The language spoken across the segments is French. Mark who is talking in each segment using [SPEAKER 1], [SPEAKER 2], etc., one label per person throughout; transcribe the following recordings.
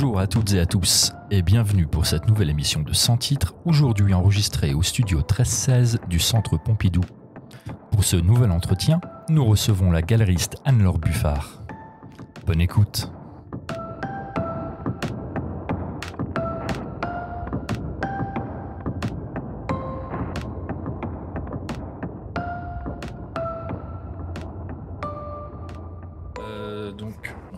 [SPEAKER 1] Bonjour à toutes et à tous et bienvenue pour cette nouvelle émission de Sans titre, aujourd'hui enregistrée au studio 1316 du Centre Pompidou. Pour ce nouvel entretien, nous recevons la galeriste Anne-Laure Buffard. Bonne écoute.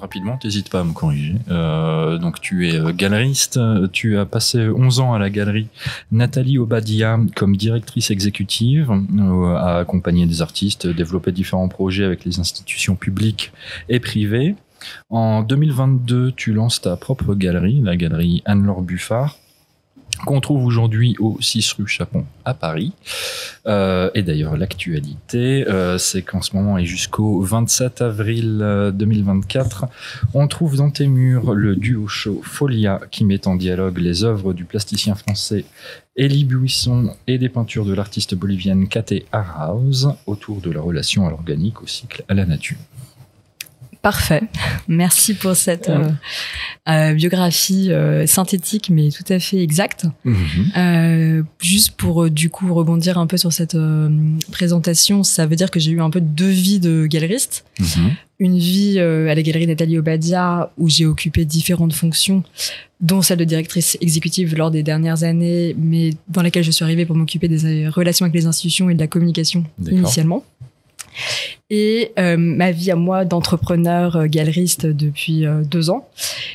[SPEAKER 1] Rapidement, n'hésite pas à me corriger. Donc tu es galeriste, tu as passé 11 ans à la galerie Nathalie Obadia comme directrice exécutive, à accompagner des artistes, développer différents projets avec les institutions publiques et privées. En 2022, tu lances ta propre galerie, la galerie Anne-Laure Buffard, qu'on trouve aujourd'hui au 6 rue Chapon à Paris. Et d'ailleurs, l'actualité, c'est qu'en ce moment et jusqu'au 27 avril 2024, on trouve dans tes murs le duo show Folia qui met en dialogue les œuvres du plasticien français Élie Buisson et des peintures de l'artiste bolivienne Kate Arhaus autour de la relation à l'organique, au cycle, à la nature.
[SPEAKER 2] Parfait. Merci pour cette biographie synthétique mais tout à fait exacte. Juste pour du coup rebondir un peu sur cette présentation, ça veut dire que j'ai eu un peu deux vies de galeriste. Une vie à la galerie Nathalie Obadia où j'ai occupé différentes fonctions, dont celle de directrice exécutive lors des dernières années, mais dans laquelle je suis arrivée pour m'occuper des relations avec les institutions et de la communication initialement. Et ma vie à moi d'entrepreneur galeriste depuis 2 ans.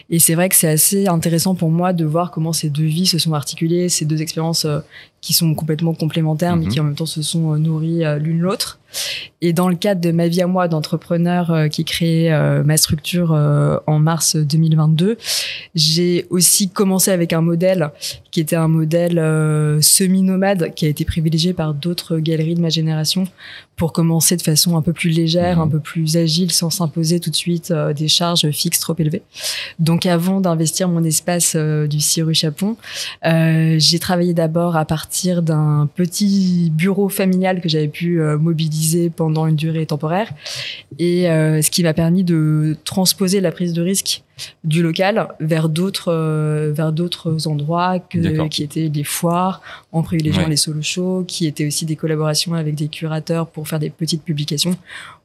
[SPEAKER 2] Et c'est vrai que c'est assez intéressant pour moi de voir comment ces deux vies se sont articulées, ces deux expériences qui sont complètement complémentaires, mais qui en même temps se sont nourries l'une l'autre. Et dans le cadre de ma vie à moi d'entrepreneur qui créait ma structure en mars 2022, j'ai aussi commencé avec un modèle qui était un modèle semi-nomade qui a été privilégié par d'autres galeries de ma génération pour commencer de façon un peu plus légère, un peu plus agile, sans s'imposer tout de suite des charges fixes trop élevées. Donc avant d'investir mon espace du 6 rue Chapon, j'ai travaillé d'abord à partir d'un petit bureau familial que j'avais pu mobiliser pendant une durée temporaire, et ce qui m'a permis de transposer la prise de risque du local vers d'autres endroits qui étaient des foires en privilégiant les solo shows, qui étaient aussi des collaborations avec des curateurs pour faire des petites publications.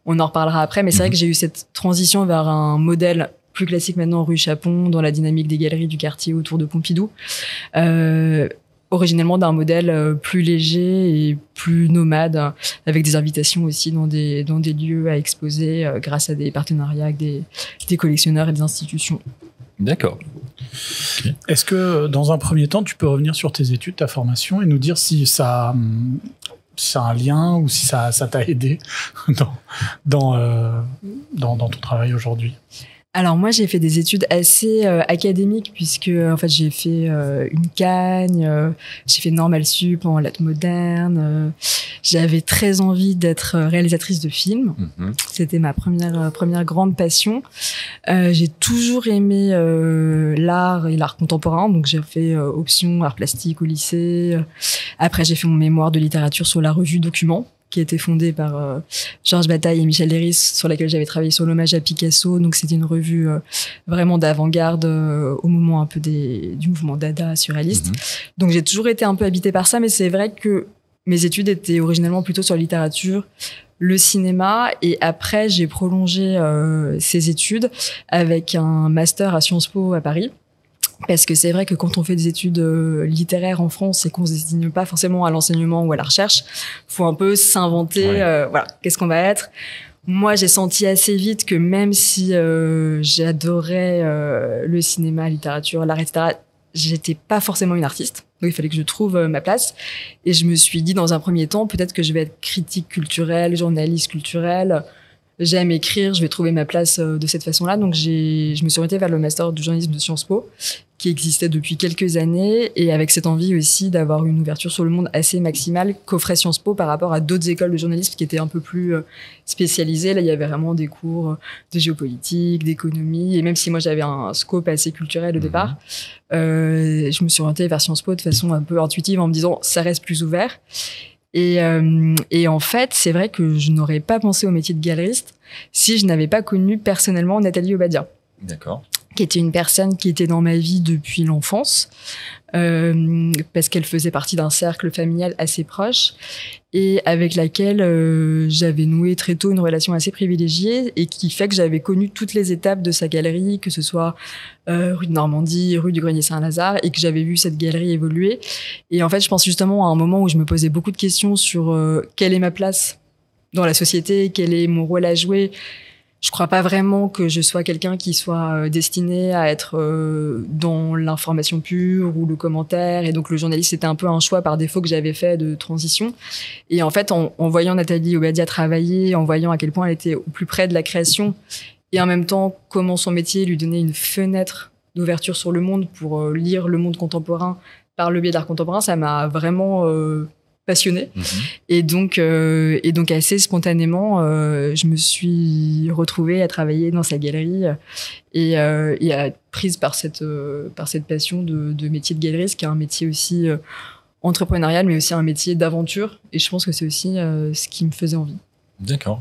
[SPEAKER 2] On en reparlera après, mais c'est vrai que j'ai eu cette transition vers un modèle plus classique maintenant rue Chapon, dans la dynamique des galeries du quartier autour de Pompidou, originellement d'un modèle plus léger et plus nomade, avec des invitations aussi dans des lieux à exposer grâce à des partenariats avec des collectionneurs et des institutions. D'accord.
[SPEAKER 3] Okay. Est-ce que dans un premier temps, tu peux revenir sur tes études, ta formation, et nous dire si ça a un lien ou si ça t'a aidé dans ton travail aujourd'hui?
[SPEAKER 2] Alors moi j'ai fait des études assez académiques, puisque en fait j'ai fait une Cagne, j'ai fait Normal Sup en lettres modernes, j'avais très envie d'être réalisatrice de films. C'était ma première grande passion. J'ai toujours aimé l'art et l'art contemporain, donc j'ai fait option art plastique au lycée. Après j'ai fait mon mémoire de littérature sur la revue Document, qui a été fondée par Georges Bataille et Michel Léris, sur laquelle j'avais travaillé sur l'hommage à Picasso. Donc c'était une revue vraiment d'avant-garde au moment un peu du mouvement Dada surréaliste. Donc j'ai toujours été un peu habitée par ça, mais c'est vrai que mes études étaient originellement plutôt sur la littérature, le cinéma, et après j'ai prolongé ces études avec un master à Sciences Po à Paris. Parce que c'est vrai que quand on fait des études littéraires en France et qu'on se destine pas forcément à l'enseignement ou à la recherche, faut un peu s'inventer, voilà, qu'est-ce qu'on va être. Moi, j'ai senti assez vite que même si j'adorais le cinéma, la littérature, l'art, etc., j'étais pas forcément une artiste. Donc il fallait que je trouve ma place. Et je me suis dit, dans un premier temps, peut-être que je vais être critique culturelle, journaliste culturelle. J'aime écrire, je vais trouver ma place de cette façon-là. Donc je me suis orientée vers le master du journalisme de Sciences Po, qui existait depuis quelques années, et avec cette envie aussi d'avoir une ouverture sur le monde assez maximale qu'offrait Sciences Po par rapport à d'autres écoles de journalisme qui étaient un peu plus spécialisées. Là, il y avait vraiment des cours de géopolitique, d'économie, et même si moi j'avais un scope assez culturel au départ, je me suis orientée vers Sciences Po de façon un peu intuitive en me disant ça reste plus ouvert. Et en fait, c'est vrai que je n'aurais pas pensé au métier de galeriste si je n'avais pas connu personnellement Nathalie Obadia.
[SPEAKER 1] D'accord.
[SPEAKER 2] qui était une personne qui était dans ma vie depuis l'enfance, parce qu'elle faisait partie d'un cercle familial assez proche et avec laquelle j'avais noué très tôt une relation assez privilégiée et qui fait que j'avais connu toutes les étapes de sa galerie, que ce soit rue de Normandie, rue du Grenier-Saint-Lazare, et que j'avais vu cette galerie évoluer. Et en fait, je pense justement à un moment où je me posais beaucoup de questions sur quelle est ma place dans la société, quel est mon rôle à jouer. Je crois pas vraiment que je sois quelqu'un qui soit destiné à être dans l'information pure ou le commentaire. Et donc, le journaliste, c'était un peu un choix par défaut que j'avais fait de transition. Et en fait, en voyant Nathalie Obadia travailler, en voyant à quel point elle était au plus près de la création et en même temps, comment son métier lui donnait une fenêtre d'ouverture sur le monde pour lire le monde contemporain par le biais d'art contemporain, ça m'a vraiment passionnée. Et donc assez spontanément, je me suis retrouvée à travailler dans sa galerie et à être prise par cette passion de métier de galeriste, qui est un métier aussi entrepreneurial, mais aussi un métier d'aventure. Et je pense que c'est aussi ce qui me faisait envie.
[SPEAKER 1] D'accord.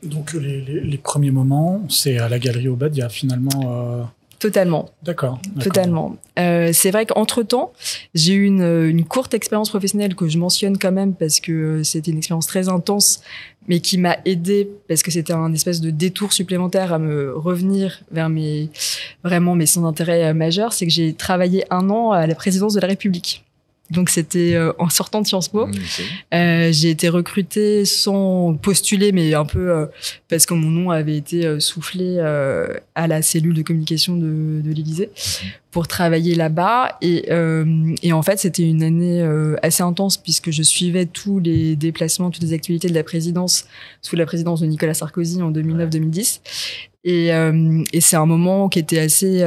[SPEAKER 3] Donc les premiers moments, c'est à la galerie Obadia finalement.
[SPEAKER 2] Totalement.
[SPEAKER 3] D'accord.
[SPEAKER 2] Totalement. C'est vrai qu'entre-temps, j'ai eu une courte expérience professionnelle que je mentionne quand même parce que c'était une expérience très intense, mais qui m'a aidée parce que c'était un espèce de détour supplémentaire à me revenir vers mes centres d'intérêt majeurs. C'est que j'ai travaillé 1 an à la présidence de la République. Donc c'était en sortant de Sciences Po. J'ai été recrutée sans postuler, mais un peu parce que mon nom avait été soufflé à la cellule de communication de l'Élysée pour travailler là-bas. Et en fait, c'était une année assez intense puisque je suivais tous les déplacements, toutes les activités de la présidence sous la présidence de Nicolas Sarkozy en 2009-2010. Et c'est un moment qui était assez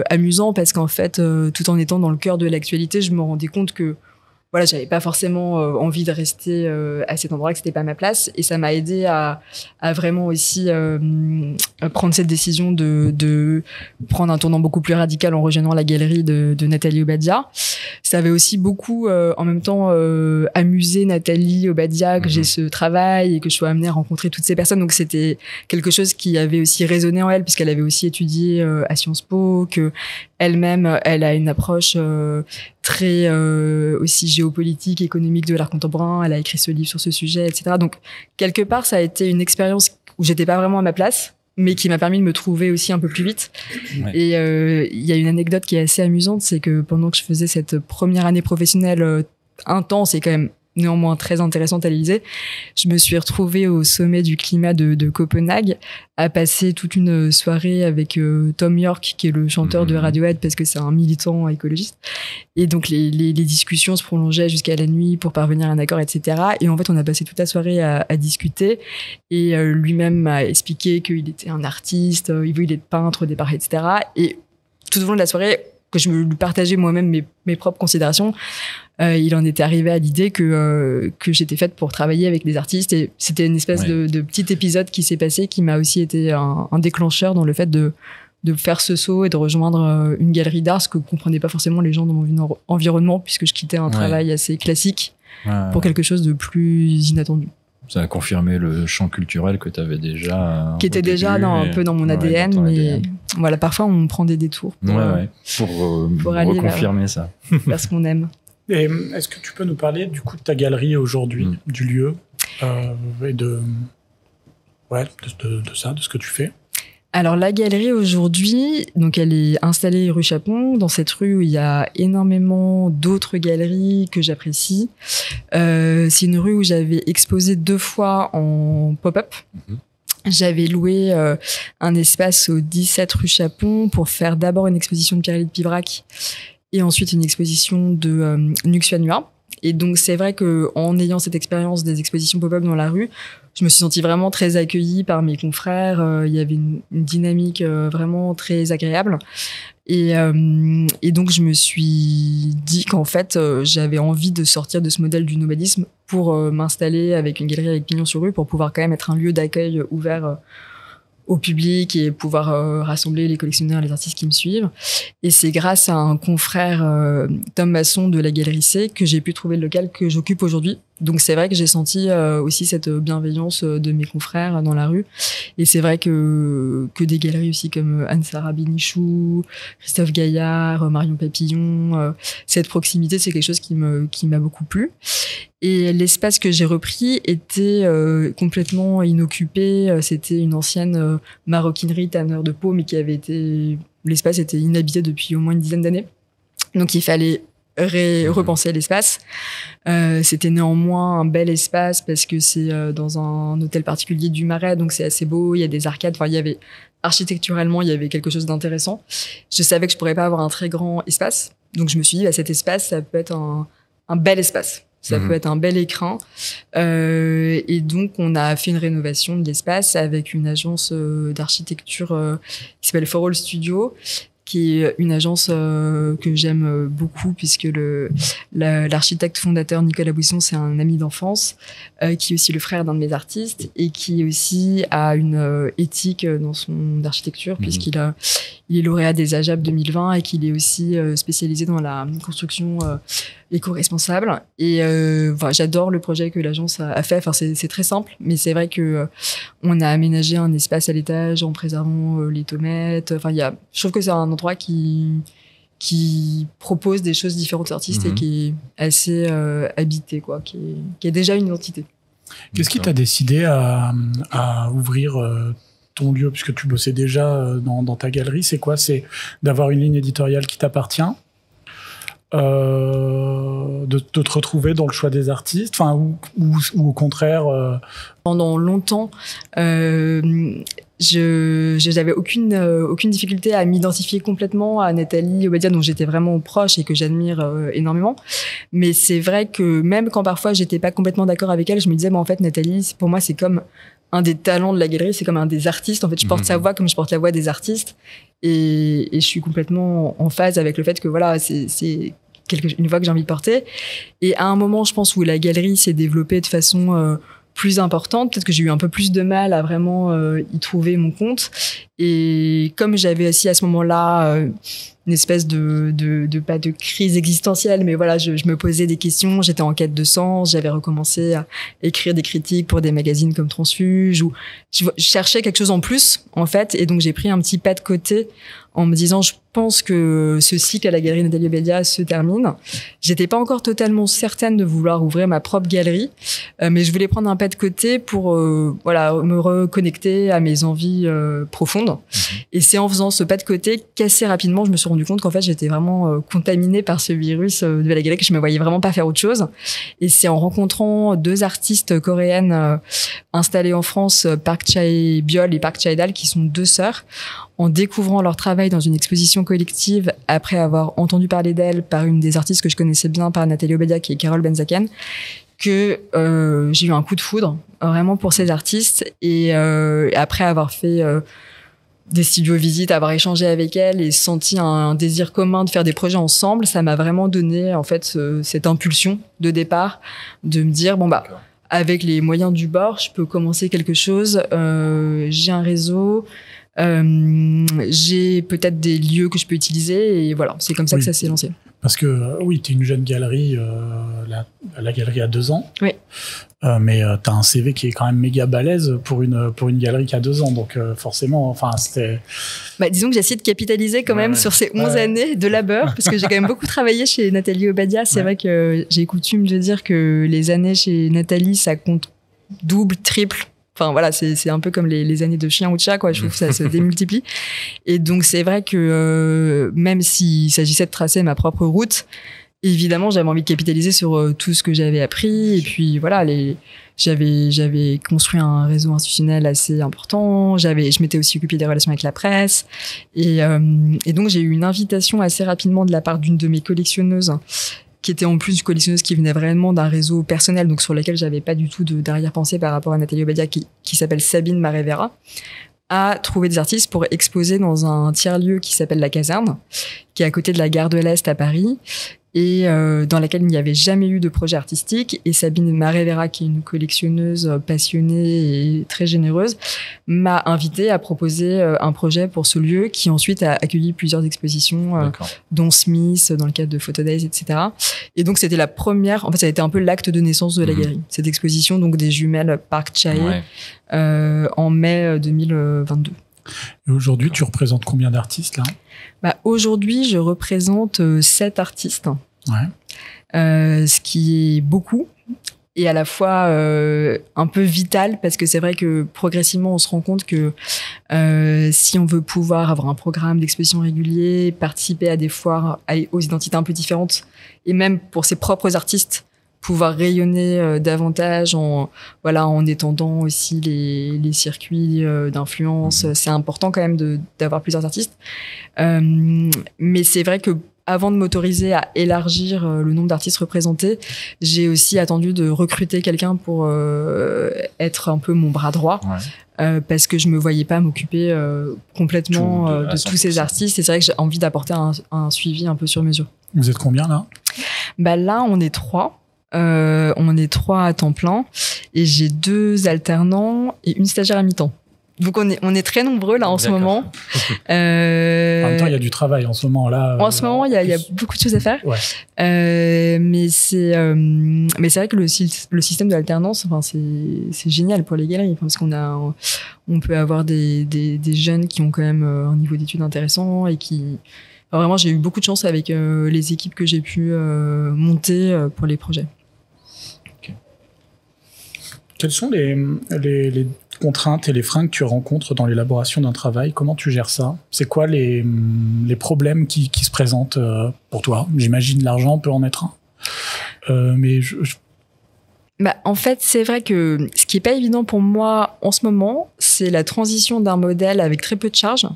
[SPEAKER 2] amusant parce qu'en fait, tout en étant dans le cœur de l'actualité, je me rendais compte que voilà, j'avais pas forcément envie de rester à cet endroit, que c'était pas ma place. Et ça m'a aidé à vraiment aussi prendre cette décision de prendre un tournant beaucoup plus radical en rejoignant la galerie de Nathalie Obadia. Ça avait aussi beaucoup, en même temps, amusé Nathalie Obadia que j'ai ce travail et que je sois amenée à rencontrer toutes ces personnes. Donc c'était quelque chose qui avait aussi résonné en elle puisqu'elle avait aussi étudié à Sciences Po, que elle-même, elle a une approche très aussi géopolitique, économique de l'art contemporain. Elle a écrit ce livre sur ce sujet, etc. Donc, quelque part, ça a été une expérience où j'étais pas vraiment à ma place, mais qui m'a permis de me trouver aussi un peu plus vite. Ouais. Et il y a une anecdote qui est assez amusante, c'est que pendant que je faisais cette première année professionnelle intense et quand même néanmoins très intéressante à l'Élysée, je me suis retrouvée au sommet du climat de Copenhague à passer toute une soirée avec Tom York, qui est le chanteur de Radiohead, parce que c'est un militant écologiste. Et donc les discussions se prolongeaient jusqu'à la nuit pour parvenir à un accord, etc. Et en fait, on a passé toute la soirée à discuter. Et lui-même m'a expliqué qu'il était un artiste, il voulait être peintre au départ, etc. Et tout au long de la soirée, que je me partageais moi-même mes propres considérations, il en était arrivé à l'idée que j'étais faite pour travailler avec des artistes, et c'était une espèce de petit épisode qui s'est passé qui m'a aussi été un déclencheur dans le fait de faire ce saut et de rejoindre une galerie d'art, ce que comprenaient pas forcément les gens dans mon environnement, puisque je quittais un travail assez classique pour quelque chose de plus inattendu.
[SPEAKER 1] Ça a confirmé le champ culturel que tu avais déjà.
[SPEAKER 2] Qui était déjà un peu dans mon ADN, dans mais ADN. Voilà, parfois on prend des détours pour aller
[SPEAKER 3] reconfirmer
[SPEAKER 1] ça.
[SPEAKER 2] Vers ce qu'on aime.
[SPEAKER 3] Et est-ce que tu peux nous parler du coup de ta galerie aujourd'hui, du lieu et de ça, de ce que tu fais?
[SPEAKER 2] Alors la galerie aujourd'hui, donc elle est installée rue Chapon, dans cette rue où il y a énormément d'autres galeries que j'apprécie. C'est une rue où j'avais exposé 2 fois en pop-up. J'avais loué un espace au 17 rue Chapon pour faire d'abord une exposition de Pierre-Élie de Pivrac et ensuite une exposition de Nuxia Nua. Et donc c'est vrai que en ayant cette expérience des expositions pop-up dans la rue, je me suis sentie vraiment très accueillie par mes confrères. Il y avait une dynamique vraiment très agréable. Et donc je me suis dit qu'en fait j'avais envie de sortir de ce modèle du nomadisme pour m'installer avec une galerie avec pignon sur rue, pour pouvoir quand même être un lieu d'accueil ouvert au public et pouvoir rassembler les collectionneurs, les artistes qui me suivent. Et c'est grâce à un confrère, Tom Masson de la Galerie C, que j'ai pu trouver le local que j'occupe aujourd'hui, Donc c'est vrai que j'ai senti aussi cette bienveillance de mes confrères dans la rue. Et c'est vrai que des galeries aussi comme Anne-Sara Bénichou, Christophe Gaillard, Marion Papillon, cette proximité, c'est quelque chose qui m'a beaucoup plu. Et l'espace que j'ai repris était complètement inoccupé. C'était une ancienne maroquinerie tanneur de peau, mais l'espace était inhabité depuis au moins une dizaine d'années. Donc il fallait repenser l'espace. C'était néanmoins un bel espace parce que c'est dans un hôtel particulier du Marais, donc c'est assez beau, il y a des arcades, enfin il y avait architecturalement, il y avait quelque chose d'intéressant. Je savais que je pourrais pas avoir un très grand espace, donc je me suis dit cet espace, ça peut être un bel espace. Ça peut être un bel écrin. Et donc, on a fait une rénovation de l'espace avec une agence d'architecture qui s'appelle For All Studio, qui est une agence que j'aime beaucoup puisque l'architecte fondateur Nicolas Buisson, c'est un ami d'enfance qui est aussi le frère d'un de mes artistes et qui aussi a une éthique dans son architecture puisqu'il est lauréat des AJAB 2020 et qu'il est aussi spécialisé dans la construction éco-responsable. Et j'adore le projet que l'agence a fait. Enfin, c'est très simple, mais c'est vrai que on a aménagé un espace à l'étage en préservant les tomates. Enfin, je trouve que c'est un endroit qui propose des choses différentes aux artistes et qui est assez habité, quoi, qui a déjà une identité.
[SPEAKER 3] Qu'est-ce qui t'a décidé à ouvrir ton lieu, puisque tu bossais déjà dans ta galerie? C'est quoi? C'est d'avoir une ligne éditoriale qui t'appartient, de te retrouver dans le choix des artistes, enfin, ou au contraire
[SPEAKER 2] Pendant longtemps, j'avais aucune difficulté à m'identifier complètement à Nathalie Obadia, dont j'étais vraiment proche et que j'admire énormément. Mais c'est vrai que même quand parfois j'étais pas complètement d'accord avec elle, je me disais, en fait, Nathalie, pour moi, c'est comme un des talents de la galerie, c'est comme un des artistes. En fait, je porte sa voix comme je porte la voix des artistes. Et je suis complètement en phase avec le fait que voilà, c'est une voix que j'ai envie de porter. Et à un moment, je pense, où la galerie s'est développée de façon plus importante, peut-être que j'ai eu un peu plus de mal à vraiment y trouver mon compte. Et comme j'avais aussi à ce moment-là une espèce pas de crise existentielle, mais voilà, je me posais des questions, j'étais en quête de sens, j'avais recommencé à écrire des critiques pour des magazines comme Transfuge, où je cherchais quelque chose en plus, en fait, et donc j'ai pris un petit pas de côté en me disant, je pense que ce cycle à la galerie Nathalie Obadia se termine. J'étais pas encore totalement certaine de vouloir ouvrir ma propre galerie, mais je voulais prendre un pas de côté pour me reconnecter à mes envies profondes. Et c'est en faisant ce pas de côté qu'assez rapidement, je me suis rendu compte qu'en fait, j'étais vraiment contaminée par ce virus de la galerie, que je me voyais vraiment pas faire autre chose. Et c'est en rencontrant deux artistes coréennes installées en France, Park Chae-byol et Park Chae-dal, qui sont deux sœurs, en découvrant leur travail dans une exposition collective, après avoir entendu parler d'elles par une des artistes que je connaissais bien, par Nathalie Obadia, qui est Carole Benzaken, que j'ai eu un coup de foudre vraiment pour ces artistes. Et après avoir fait des studio-visites, avoir échangé avec elles et senti un désir commun de faire des projets ensemble, ça m'a vraiment donné en fait cette impulsion de départ de me dire avec les moyens du bord, je peux commencer quelque chose. J'ai un réseau. J'ai peut-être des lieux que je peux utiliser et voilà, c'est comme ça que ça s'est lancé.
[SPEAKER 3] Parce que oui, t'es une jeune galerie, la galerie a 2 ans.
[SPEAKER 2] Oui.
[SPEAKER 3] Mais t'as un CV qui est quand même méga balèze pour une galerie qui a 2 ans, donc forcément, enfin c'était.
[SPEAKER 2] Disons que j'ai essayé de capitaliser quand même sur ces 11 années de labeur, parce que j'ai quand même beaucoup travaillé chez Nathalie Obadia. C'est vrai que j'ai coutume de dire que les années chez Nathalie, ça compte double, triple. Enfin voilà, c'est un peu comme les années de chien ou de chat, quoi. Je trouve que ça se démultiplie. Et donc c'est vrai que même s'il s'agissait de tracer ma propre route, évidemment j'avais envie de capitaliser sur tout ce que j'avais appris. Et puis voilà, j'avais construit un réseau institutionnel assez important. Je m'étais aussi occupée des relations avec la presse. Et donc j'ai eu une invitation assez rapidement de la part d'une de mes collectionneuses, qui était en plus une collectionneuse qui venait vraiment d'un réseau personnel, donc sur lequel j'avais pas du tout d'arrière-pensée par rapport à Nathalie Obadia, qui s'appelle Sabine Marevera, à trouver des artistes pour exposer dans un tiers-lieu qui s'appelle La Caserne, qui est à côté de la gare de l'Est à Paris, et dans laquelle il n'y avait jamais eu de projet artistique. Et Sabine Marevera, qui est une collectionneuse passionnée et très généreuse, m'a invité à proposer un projet pour ce lieu qui ensuite a accueilli plusieurs expositions, dont Smith, dans le cadre de Photo Days, etc. Et donc, c'était la première, en fait, ça a été un peu l'acte de naissance de la galerie. Cette exposition, donc, des jumelles Park Chae, en mai 2022.
[SPEAKER 3] Et aujourd'hui, tu représentes combien d'artistes, là?
[SPEAKER 2] Aujourd'hui, je représente 7 artistes. Ce qui est beaucoup et à la fois un peu vital, parce que c'est vrai que progressivement on se rend compte que si on veut pouvoir avoir un programme d'exposition régulier, participer à des foires aux identités un peu différentes, et même pour ses propres artistes pouvoir rayonner davantage en étendant aussi les circuits d'influence, c'est important quand même d'avoir plusieurs artistes, mais c'est vrai que avant de m'autoriser à élargir le nombre d'artistes représentés, j'ai aussi attendu de recruter quelqu'un pour être un peu mon bras droit, parce que je me voyais pas m'occuper complètement de tous ces artistes. Et c'est vrai que j'ai envie d'apporter un suivi un peu sur mesure.
[SPEAKER 3] Vous êtes combien là?
[SPEAKER 2] Là, on est 3. On est 3 à temps plein et j'ai 2 alternants et une stagiaire à mi-temps. Donc on est très nombreux là en ce moment.
[SPEAKER 3] En même temps, il y a du travail en ce moment là.
[SPEAKER 2] En ce moment, il y a beaucoup de choses à faire. Mais c'est vrai que le système de l'alternance, enfin c'est génial pour les galeries, parce on peut avoir des jeunes qui ont quand même un niveau d'études intéressant et qui vraiment, j'ai eu beaucoup de chance avec les équipes que j'ai pu monter pour les projets.
[SPEAKER 3] Quelles sont les contraintes et les freins que tu rencontres dans l'élaboration d'un travail? Comment tu gères ça? C'est quoi les problèmes qui se présentent pour toi? J'imagine l'argent peut en être un. Mais
[SPEAKER 2] en fait, c'est vrai que ce qui est pas évident pour moi en ce moment, c'est la transition d'un modèle avec très peu de charges,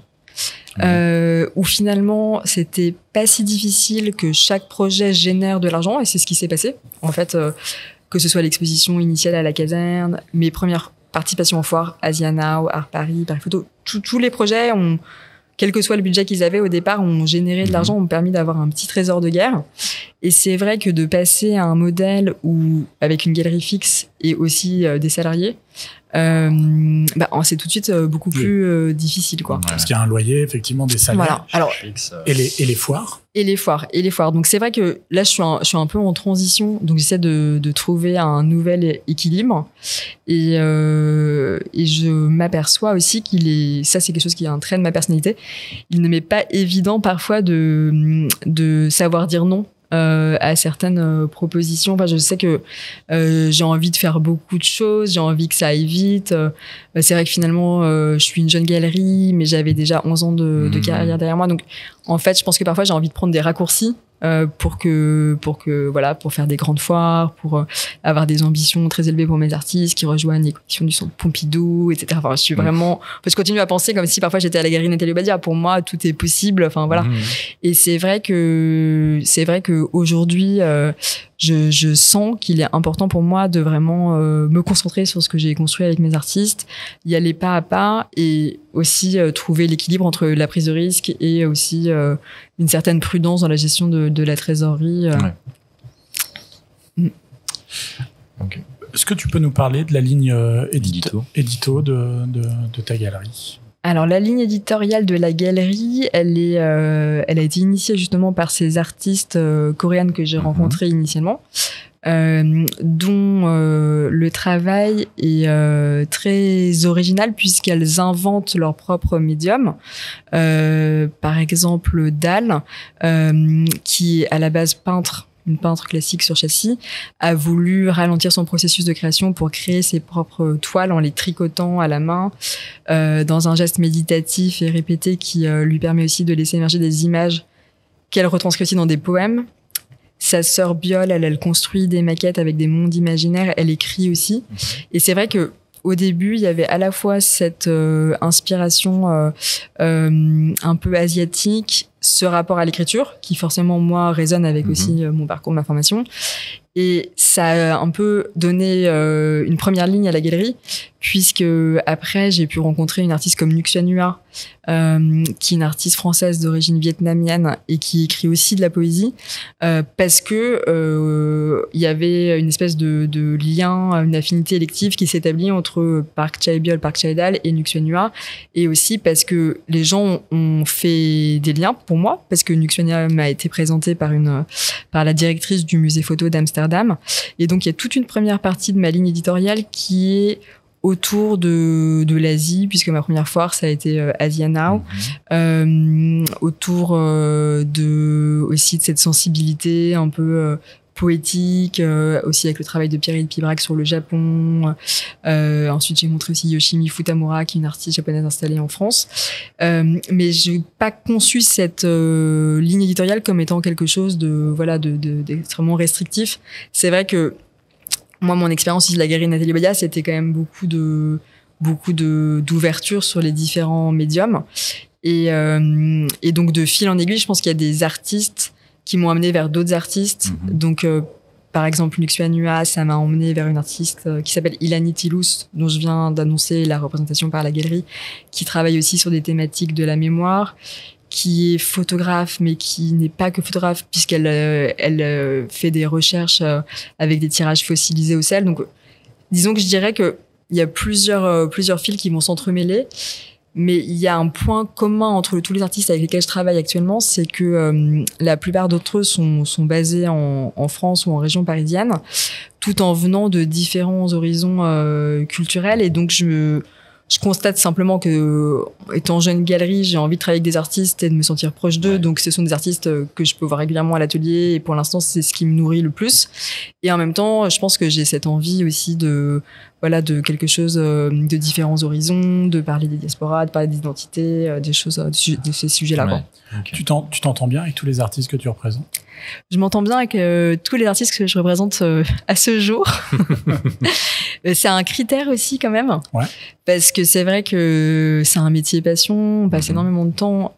[SPEAKER 2] où finalement c'était pas si difficile que chaque projet génère de l'argent, et c'est ce qui s'est passé. En fait, que ce soit l'exposition initiale à la caserne, mes premières participations en foire, Asiana, Art Paris, Paris Photo, tous les projets, quel que soit le budget qu'ils avaient au départ, ont généré de l'argent, ont permis d'avoir un petit trésor de guerre. Et c'est vrai que de passer à un modèle avec une galerie fixe et aussi des salariés, c'est tout de suite beaucoup plus difficile, quoi.
[SPEAKER 3] Parce qu'il y a un loyer, effectivement, des salaires.
[SPEAKER 2] Voilà. Alors,
[SPEAKER 3] et les foires.
[SPEAKER 2] Et les foires. Donc c'est vrai que là, je suis un peu en transition, donc j'essaie de trouver un nouvel équilibre. Et je m'aperçois aussi ça c'est quelque chose qui est un trait de ma personnalité. Il ne m'est pas évident parfois de savoir dire non à certaines propositions. Enfin, je sais que j'ai envie de faire beaucoup de choses, j'ai envie que ça aille vite. C'est vrai que finalement, je suis une jeune galerie, mais j'avais déjà 11 ans de carrière derrière moi. Donc, en fait, je pense que parfois, j'ai envie de prendre des raccourcis pour faire des grandes foires, pour avoir des ambitions très élevées pour mes artistes qui rejoignent les collections du Centre Pompidou, etc. Enfin, je suis vraiment, je continue à penser comme si parfois j'étais à la galerie Nathalie Obadia. Pour moi, tout est possible. Enfin, voilà. Et c'est vrai que aujourd'hui, je sens qu'il est important pour moi de vraiment me concentrer sur ce que j'ai construit avec mes artistes, y aller pas à pas, et aussi trouver l'équilibre entre la prise de risque et aussi une certaine prudence dans la gestion de la trésorerie.
[SPEAKER 1] Okay.
[SPEAKER 3] Est-ce que tu peux nous parler de la ligne édito de ta galerie?
[SPEAKER 2] Alors, la ligne éditoriale de la galerie, elle a été initiée justement par ces artistes coréennes que j'ai rencontrées initialement, dont le travail est très original puisqu'elles inventent leur propre médium. Par exemple, Dal, qui est à la base une peintre classique sur châssis, a voulu ralentir son processus de création pour créer ses propres toiles en les tricotant à la main, dans un geste méditatif et répété qui lui permet aussi de laisser émerger des images qu'elle retranscrit aussi dans des poèmes. Sa sœur Biol, elle construit des maquettes avec des mondes imaginaires, elle écrit aussi. Et c'est vrai que au début, il y avait à la fois cette inspiration un peu asiatique, ce rapport à l'écriture, qui forcément, moi, résonne avec aussi mon parcours, ma formation. Et ça a un peu donné une première ligne à la galerie, puisque après j'ai pu rencontrer une artiste comme Nuxia Nua, qui est une artiste française d'origine vietnamienne et qui écrit aussi de la poésie, parce que il y avait une espèce de lien, une affinité élective qui s'établit entre Park Chae-byul, Park Chae-dal et Nuxia Nua, et aussi parce que les gens ont fait des liens pour moi, parce que Nuxia Nua m'a été présentée par la directrice du musée photo d'Amsterdam, et donc il y a toute une première partie de ma ligne éditoriale qui est autour de l'Asie, puisque ma première foire ça a été Asia Now, autour aussi de cette sensibilité un peu poétique, aussi avec le travail de Pierre Pibrac sur le Japon. Ensuite, j'ai montré aussi Yoshimi Futamura, qui est une artiste japonaise installée en France. Mais j'ai pas conçu cette ligne éditoriale comme étant quelque chose d'extrêmement restrictif. C'est vrai que moi, mon expérience ici de la galerie Nathalie Obadia, c'était quand même beaucoup d'ouverture sur les différents médiums. Et donc, de fil en aiguille, je pense qu'il y a des artistes qui m'ont amené vers d'autres artistes. Donc, par exemple, Nuxia Nua, ça m'a emmené vers une artiste qui s'appelle Ilani Tilous, dont je viens d'annoncer la représentation par la galerie, qui travaille aussi sur des thématiques de la mémoire, qui est photographe, mais qui n'est pas que photographe, puisqu'elle fait des recherches avec des tirages fossilisés au sel. Donc, disons que je dirais que il y a plusieurs fils qui vont s'entremêler, mais il y a un point commun entre tous les artistes avec lesquels je travaille actuellement, c'est que la plupart d'entre eux sont basés en France ou en région parisienne, tout en venant de différents horizons culturels, et donc je constate simplement que, étant jeune galerie, j'ai envie de travailler avec des artistes et de me sentir proche d'eux. Ouais. Donc, ce sont des artistes que je peux voir régulièrement à l'atelier. Et pour l'instant, c'est ce qui me nourrit le plus. Et en même temps, je pense que j'ai cette envie aussi de quelque chose de différents horizons, de parler des diasporas, de parler d'identité, des choses, de ces sujets-là.
[SPEAKER 1] Ouais. Okay.
[SPEAKER 3] Tu t'entends bien avec tous les artistes que tu représentes?
[SPEAKER 2] Je m'entends bien avec tous les artistes que je représente à ce jour. C'est un critère aussi quand même,
[SPEAKER 3] ouais.
[SPEAKER 2] Parce que c'est vrai que c'est un métier passion, on passe énormément de temps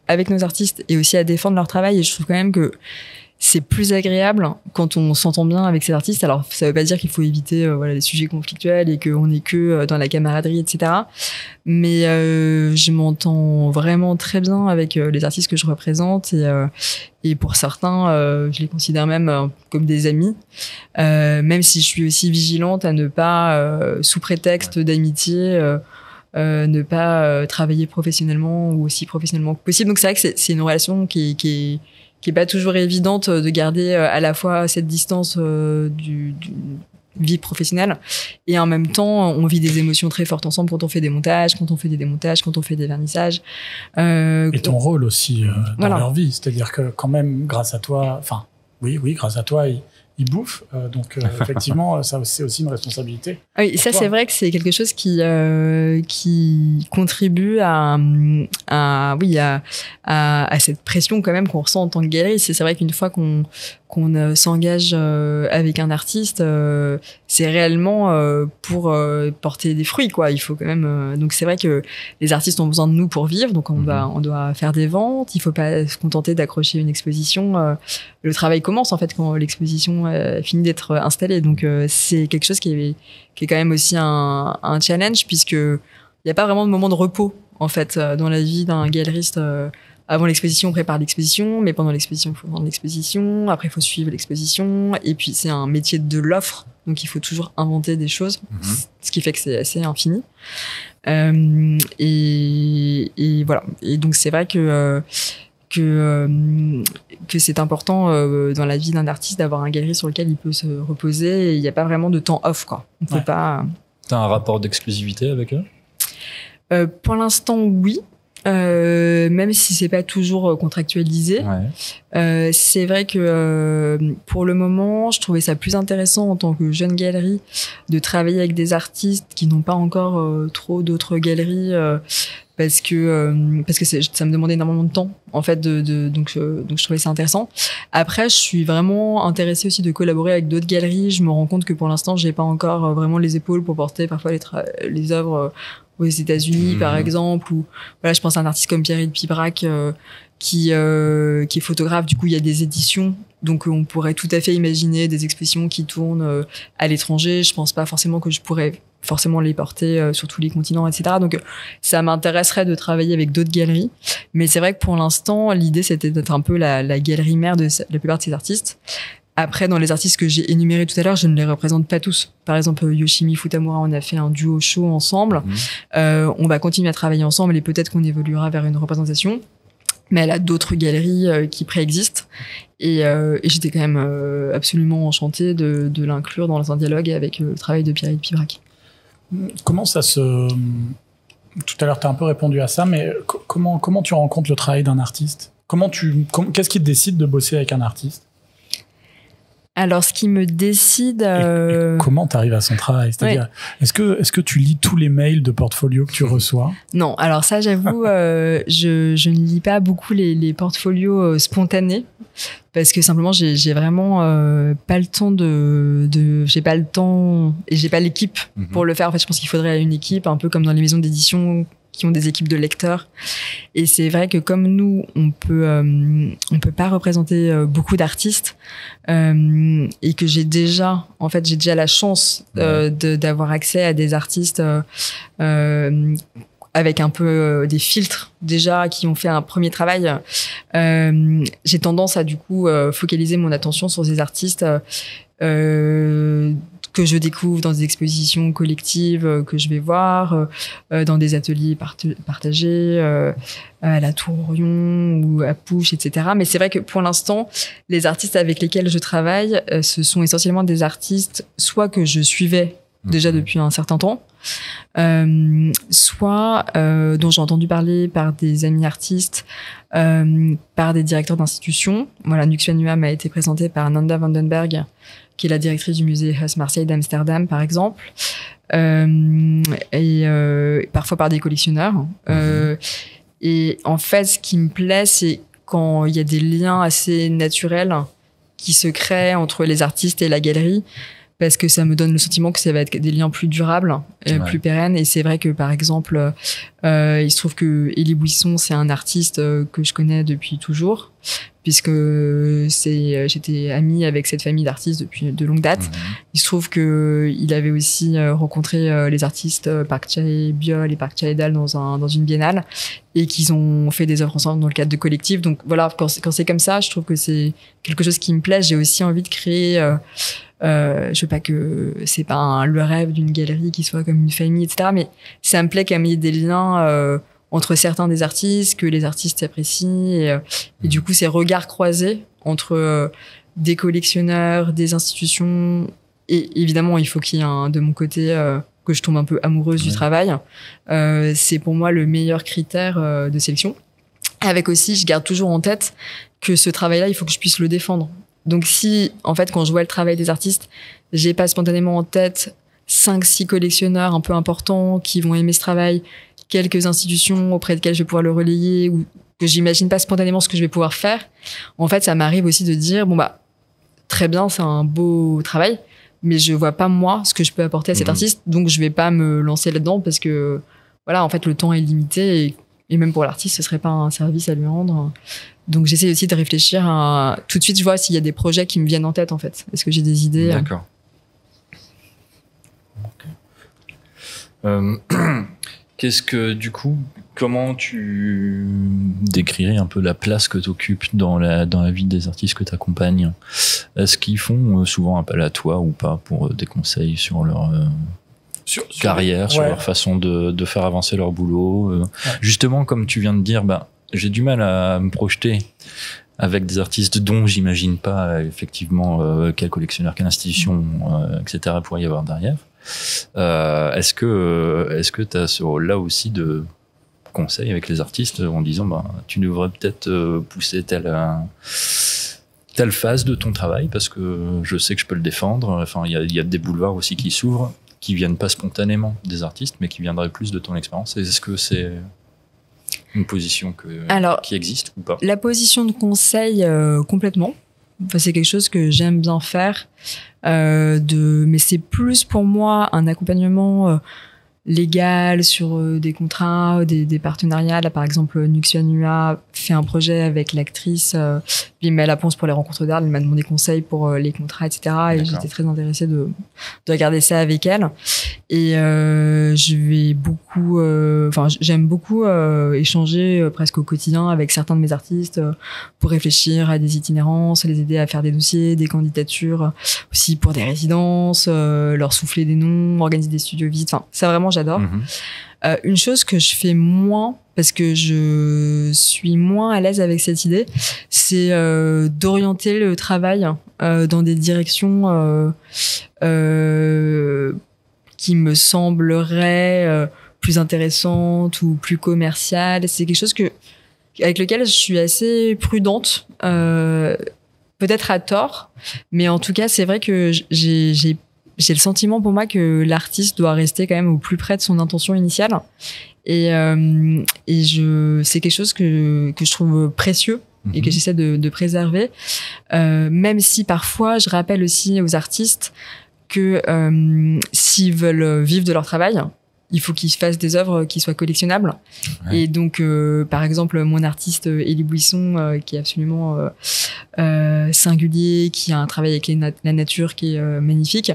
[SPEAKER 2] avec nos artistes et aussi à défendre leur travail, et je trouve quand même que c'est plus agréable quand on s'entend bien avec ces artistes. Alors, ça veut pas dire qu'il faut éviter les sujets conflictuels et qu'on n'est que dans la camaraderie, etc. Mais je m'entends vraiment très bien avec les artistes que je représente, et pour certains, je les considère même comme des amis, même si je suis aussi vigilante à ne pas, sous prétexte d'amitié, ne pas travailler professionnellement ou aussi professionnellement que possible. Donc c'est vrai que c'est une relation qui est pas toujours évidente de garder à la fois cette distance du vie professionnelle, et en même temps on vit des émotions très fortes ensemble quand on fait des montages, quand on fait des démontages, quand on fait des vernissages.
[SPEAKER 3] Et ton rôle aussi dans leur vie, c'est-à-dire que quand même grâce à toi, grâce à toi ils bouffent, donc effectivement ça c'est aussi une responsabilité.
[SPEAKER 2] Oui, ça c'est vrai que c'est quelque chose qui contribue à cette pression quand même qu'on ressent en tant que galeriste. C'est vrai qu'une fois qu'on s'engage avec un artiste, c'est réellement pour porter des fruits, quoi. Il faut quand même donc c'est vrai que les artistes ont besoin de nous pour vivre, donc on doit faire des ventes, il faut pas se contenter d'accrocher une exposition. Le travail commence en fait quand l'exposition finit d'être installée, donc c'est quelque chose qui est quand même aussi un challenge, puisque il n'y a pas vraiment de moment de repos en fait dans la vie d'un galeriste. Avant l'exposition, on prépare l'exposition, mais pendant l'exposition, il faut vendre l'exposition. Après, il faut suivre l'exposition. Et puis, c'est un métier de l'offre, donc il faut toujours inventer des choses, ce qui fait que c'est assez infini. Et voilà. Et donc, c'est vrai que c'est important dans la vie d'un artiste d'avoir un galerie sur lequel il peut se reposer. Et il n'y a pas vraiment de temps off, quoi. On peut pas.
[SPEAKER 1] T'as un rapport d'exclusivité avec eux?
[SPEAKER 2] Pour l'instant, oui. Même si c'est pas toujours contractualisé. C'est vrai que pour le moment, je trouvais ça plus intéressant en tant que jeune galerie de travailler avec des artistes qui n'ont pas encore trop d'autres galeries, parce que ça me demandait énormément de temps en fait, donc je trouvais ça intéressant. Après, je suis vraiment intéressée aussi de collaborer avec d'autres galeries. Je me rends compte que pour l'instant, j'ai pas encore vraiment les épaules pour porter parfois les œuvres aux États-Unis, par exemple, ou je pense à un artiste comme Pierre Pibrac qui est photographe. Du coup, il y a des éditions. Donc, on pourrait tout à fait imaginer des expositions qui tournent à l'étranger. Je pense pas forcément que je pourrais forcément les porter sur tous les continents, etc. Donc, ça m'intéresserait de travailler avec d'autres galeries. Mais c'est vrai que pour l'instant, l'idée, c'était d'être un peu la galerie mère de la plupart de ces artistes. Après, dans les artistes que j'ai énumérés tout à l'heure, je ne les représente pas tous. Par exemple, Yoshimi Futamura, on a fait un duo show ensemble. On va continuer à travailler ensemble et peut-être qu'on évoluera vers une représentation. Mais elle a d'autres galeries qui préexistent. Et j'étais quand même absolument enchantée de l'inclure dans un dialogue avec le travail de Pierre Pibrac.
[SPEAKER 3] Comment ça se... Tout à l'heure, tu as un peu répondu à ça, mais comment tu rencontres le travail d'un artiste ? Qu'est-ce qui te décide de bosser avec un artiste ?
[SPEAKER 2] Alors, ce qui me décide...
[SPEAKER 3] Et comment tu arrives à son travail ? C'est-à-dire, est-ce que tu lis tous les mails de portfolio que tu reçois ?
[SPEAKER 2] Non, alors ça, j'avoue, je ne lis pas beaucoup les portfolios spontanés parce que simplement, j'ai vraiment pas le temps j'ai pas le temps et j'ai pas l'équipe pour le faire. En fait, je pense qu'il faudrait une équipe, un peu comme dans les maisons d'édition qui ont des équipes de lecteurs. Et c'est vrai que comme nous, on peut pas représenter beaucoup d'artistes et que j'ai déjà la chance d'avoir accès à des artistes avec un peu des filtres déjà qui ont fait un premier travail. J'ai tendance à du coup focaliser mon attention sur ces artistes que je découvre dans des expositions collectives que je vais voir, dans des ateliers partagés, à la Tour Orion ou à Pouche, etc. Mais c'est vrai que pour l'instant, les artistes avec lesquels je travaille, ce sont essentiellement des artistes soit que je suivais déjà depuis un certain temps, soit dont j'ai entendu parler par des amis artistes, par des directeurs d'institutions. Voilà, Nuxuanua m'a été présenté par Nanda Vandenberg, qui est la directrice du musée Huis Marseille d'Amsterdam, par exemple, et parfois par des collectionneurs. Et en fait, ce qui me plaît, c'est quand il y a des liens assez naturels qui se créent entre les artistes et la galerie, parce que ça me donne le sentiment que ça va être des liens plus durables, plus pérennes. Et c'est vrai que, par exemple, il se trouve que Élie Buisson, c'est un artiste que je connais depuis toujours, puisque j'étais amie avec cette famille d'artistes depuis de longue date. Il se trouve que il avait aussi rencontré les artistes Park Chae-Biol et Park Chae-Dal dans une biennale, et qu'ils ont fait des œuvres ensemble dans le cadre de collectifs. Donc voilà, quand c'est comme ça, je trouve que c'est quelque chose qui me plaît. J'ai aussi envie de créer... je veux pas que c'est pas le rêve d'une galerie qui soit comme une famille, etc. Mais ça me plaît qu'il y ait des liens entre certains des artistes, que les artistes apprécient, et du coup ces regards croisés entre des collectionneurs, des institutions, et évidemment il faut qu'il y ait de mon côté que je tombe un peu amoureuse du travail. C'est pour moi le meilleur critère de sélection. Avec aussi, je garde toujours en tête que ce travail-là, il faut que je puisse le défendre. Donc si, en fait, quand je vois le travail des artistes, j'ai pas spontanément en tête 5-6 collectionneurs un peu importants qui vont aimer ce travail, quelques institutions auprès desquelles je vais pouvoir le relayer, ou que j'imagine pas spontanément ce que je vais pouvoir faire, en fait, ça m'arrive aussi de dire, bon bah, très bien, c'est un beau travail, mais je vois pas moi ce que je peux apporter à cet artiste, donc je vais pas me lancer là-dedans parce que, voilà, en fait, le temps est limité et même pour l'artiste, ce serait pas un service à lui rendre. Donc j'essaie aussi de réfléchir à... Tout de suite, je vois s'il y a des projets qui me viennent en tête, en fait. Est-ce que j'ai des idées?
[SPEAKER 1] D'accord. Qu'est-ce que, du coup, comment tu décrirais un peu la place que tu occupes dans la vie des artistes que tu accompagnes? Est-ce qu'ils font souvent appel à toi ou pas pour des conseils sur leur... carrière, sur leur façon de faire avancer leur boulot. Justement, comme tu viens de dire, j'ai du mal à me projeter avec des artistes dont j'imagine pas effectivement quel collectionneur, quelle institution, etc. pourrait y avoir derrière. Est-ce que tu as ce rôle-là aussi de conseil avec les artistes en disant tu devrais peut-être pousser telle phase de ton travail parce que je sais que je peux le défendre. Enfin, il y a des boulevards aussi qui s'ouvrent, qui viennent pas spontanément des artistes, mais qui viendraient plus de ton expérience. Est-ce que c'est une position qui existe ou pas?
[SPEAKER 2] La position de conseil, complètement. Enfin, c'est quelque chose que j'aime bien faire, mais c'est plus pour moi un accompagnement légales, sur des contrats, des partenariats. Là, par exemple, Nuxia Nua fait un projet avec l'actrice, puis elle la pense pour les rencontres d'art. Elle m'a demandé conseil pour les contrats, etc. Et j'étais très intéressée de regarder ça avec elle. Et j'aime beaucoup échanger presque au quotidien avec certains de mes artistes pour réfléchir à des itinérances, les aider à faire des dossiers, des candidatures, aussi pour des résidences, leur souffler des noms, organiser des studios visites. Enfin, ça vraiment, j'adore. Une chose que je fais moins, parce que je suis moins à l'aise avec cette idée, c'est d'orienter le travail dans des directions qui me sembleraient plus intéressantes ou plus commerciales. C'est quelque chose avec lequel je suis assez prudente, peut-être à tort, mais en tout cas, c'est vrai que j'ai le sentiment pour moi que l'artiste doit rester quand même au plus près de son intention initiale. Et c'est quelque chose que je trouve précieux et que j'essaie de préserver. Même si parfois, je rappelle aussi aux artistes que s'ils veulent vivre de leur travail, il faut qu'ils fassent des œuvres qui soient collectionnables. Ouais. Et donc, par exemple, mon artiste Élie Bouisson, qui est absolument singulier, qui a un travail avec la nature qui est magnifique.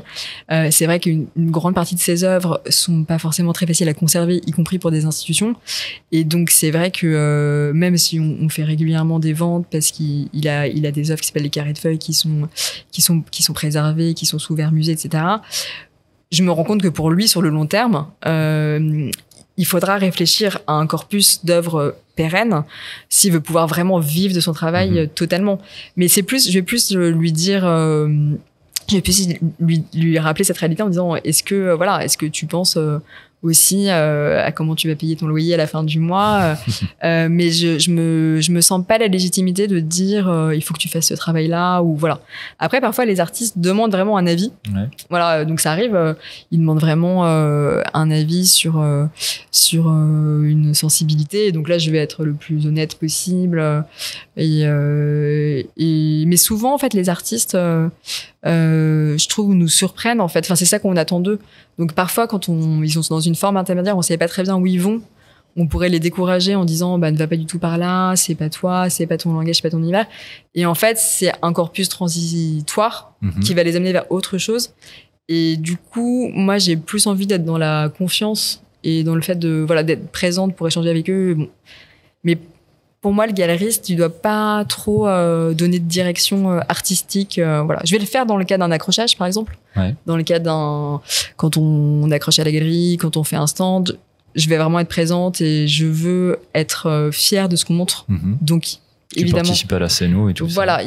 [SPEAKER 2] C'est vrai qu'une grande partie de ses œuvres sont pas forcément très faciles à conserver, y compris pour des institutions. Et donc, c'est vrai que même si on fait régulièrement des ventes, parce qu'il a des œuvres qui s'appellent les carrés de feuilles, qui sont préservées, qui sont sous verre musée, etc. Je me rends compte que pour lui, sur le long terme, il faudra réfléchir à un corpus d'œuvres pérennes s'il veut pouvoir vraiment vivre de son travail totalement. Mais je vais plus lui dire, je vais plus lui rappeler cette réalité en disant, est-ce que tu penses aussi à comment tu vas payer ton loyer à la fin du mois, mais je me sens pas la légitimité de dire il faut que tu fasses ce travail-là, ou voilà. Après, parfois les artistes demandent vraiment un avis. Ouais. Voilà, donc ça arrive, ils demandent vraiment un avis sur une sensibilité. Et donc là, je vais être le plus honnête possible. Mais souvent, en fait, les artistes, je trouve, nous surprennent, en fait. Enfin, c'est ça qu'on attend d'eux. Donc parfois, quand ils sont dans une forme intermédiaire, on sait pas très bien où ils vont. On pourrait les décourager en disant, ne va pas du tout par là, c'est pas toi, c'est pas ton langage, c'est pas ton univers. Et en fait, c'est un corpus transitoire qui va les amener vers autre chose. Et du coup, moi, j'ai plus envie d'être dans la confiance et dans le fait d'être présente pour échanger avec eux. Bon. Mais pour moi, le galeriste, il doit pas trop donner de direction artistique. Voilà. Je vais le faire dans le cas d'un accrochage, par exemple. Ouais. Dans le cas quand on accroche à la galerie, quand on fait un stand, je vais vraiment être présente et je veux être fière de ce qu'on montre. Donc,
[SPEAKER 1] tu
[SPEAKER 2] évidemment. Tu
[SPEAKER 1] participes à la scéno et tout.
[SPEAKER 2] Voilà,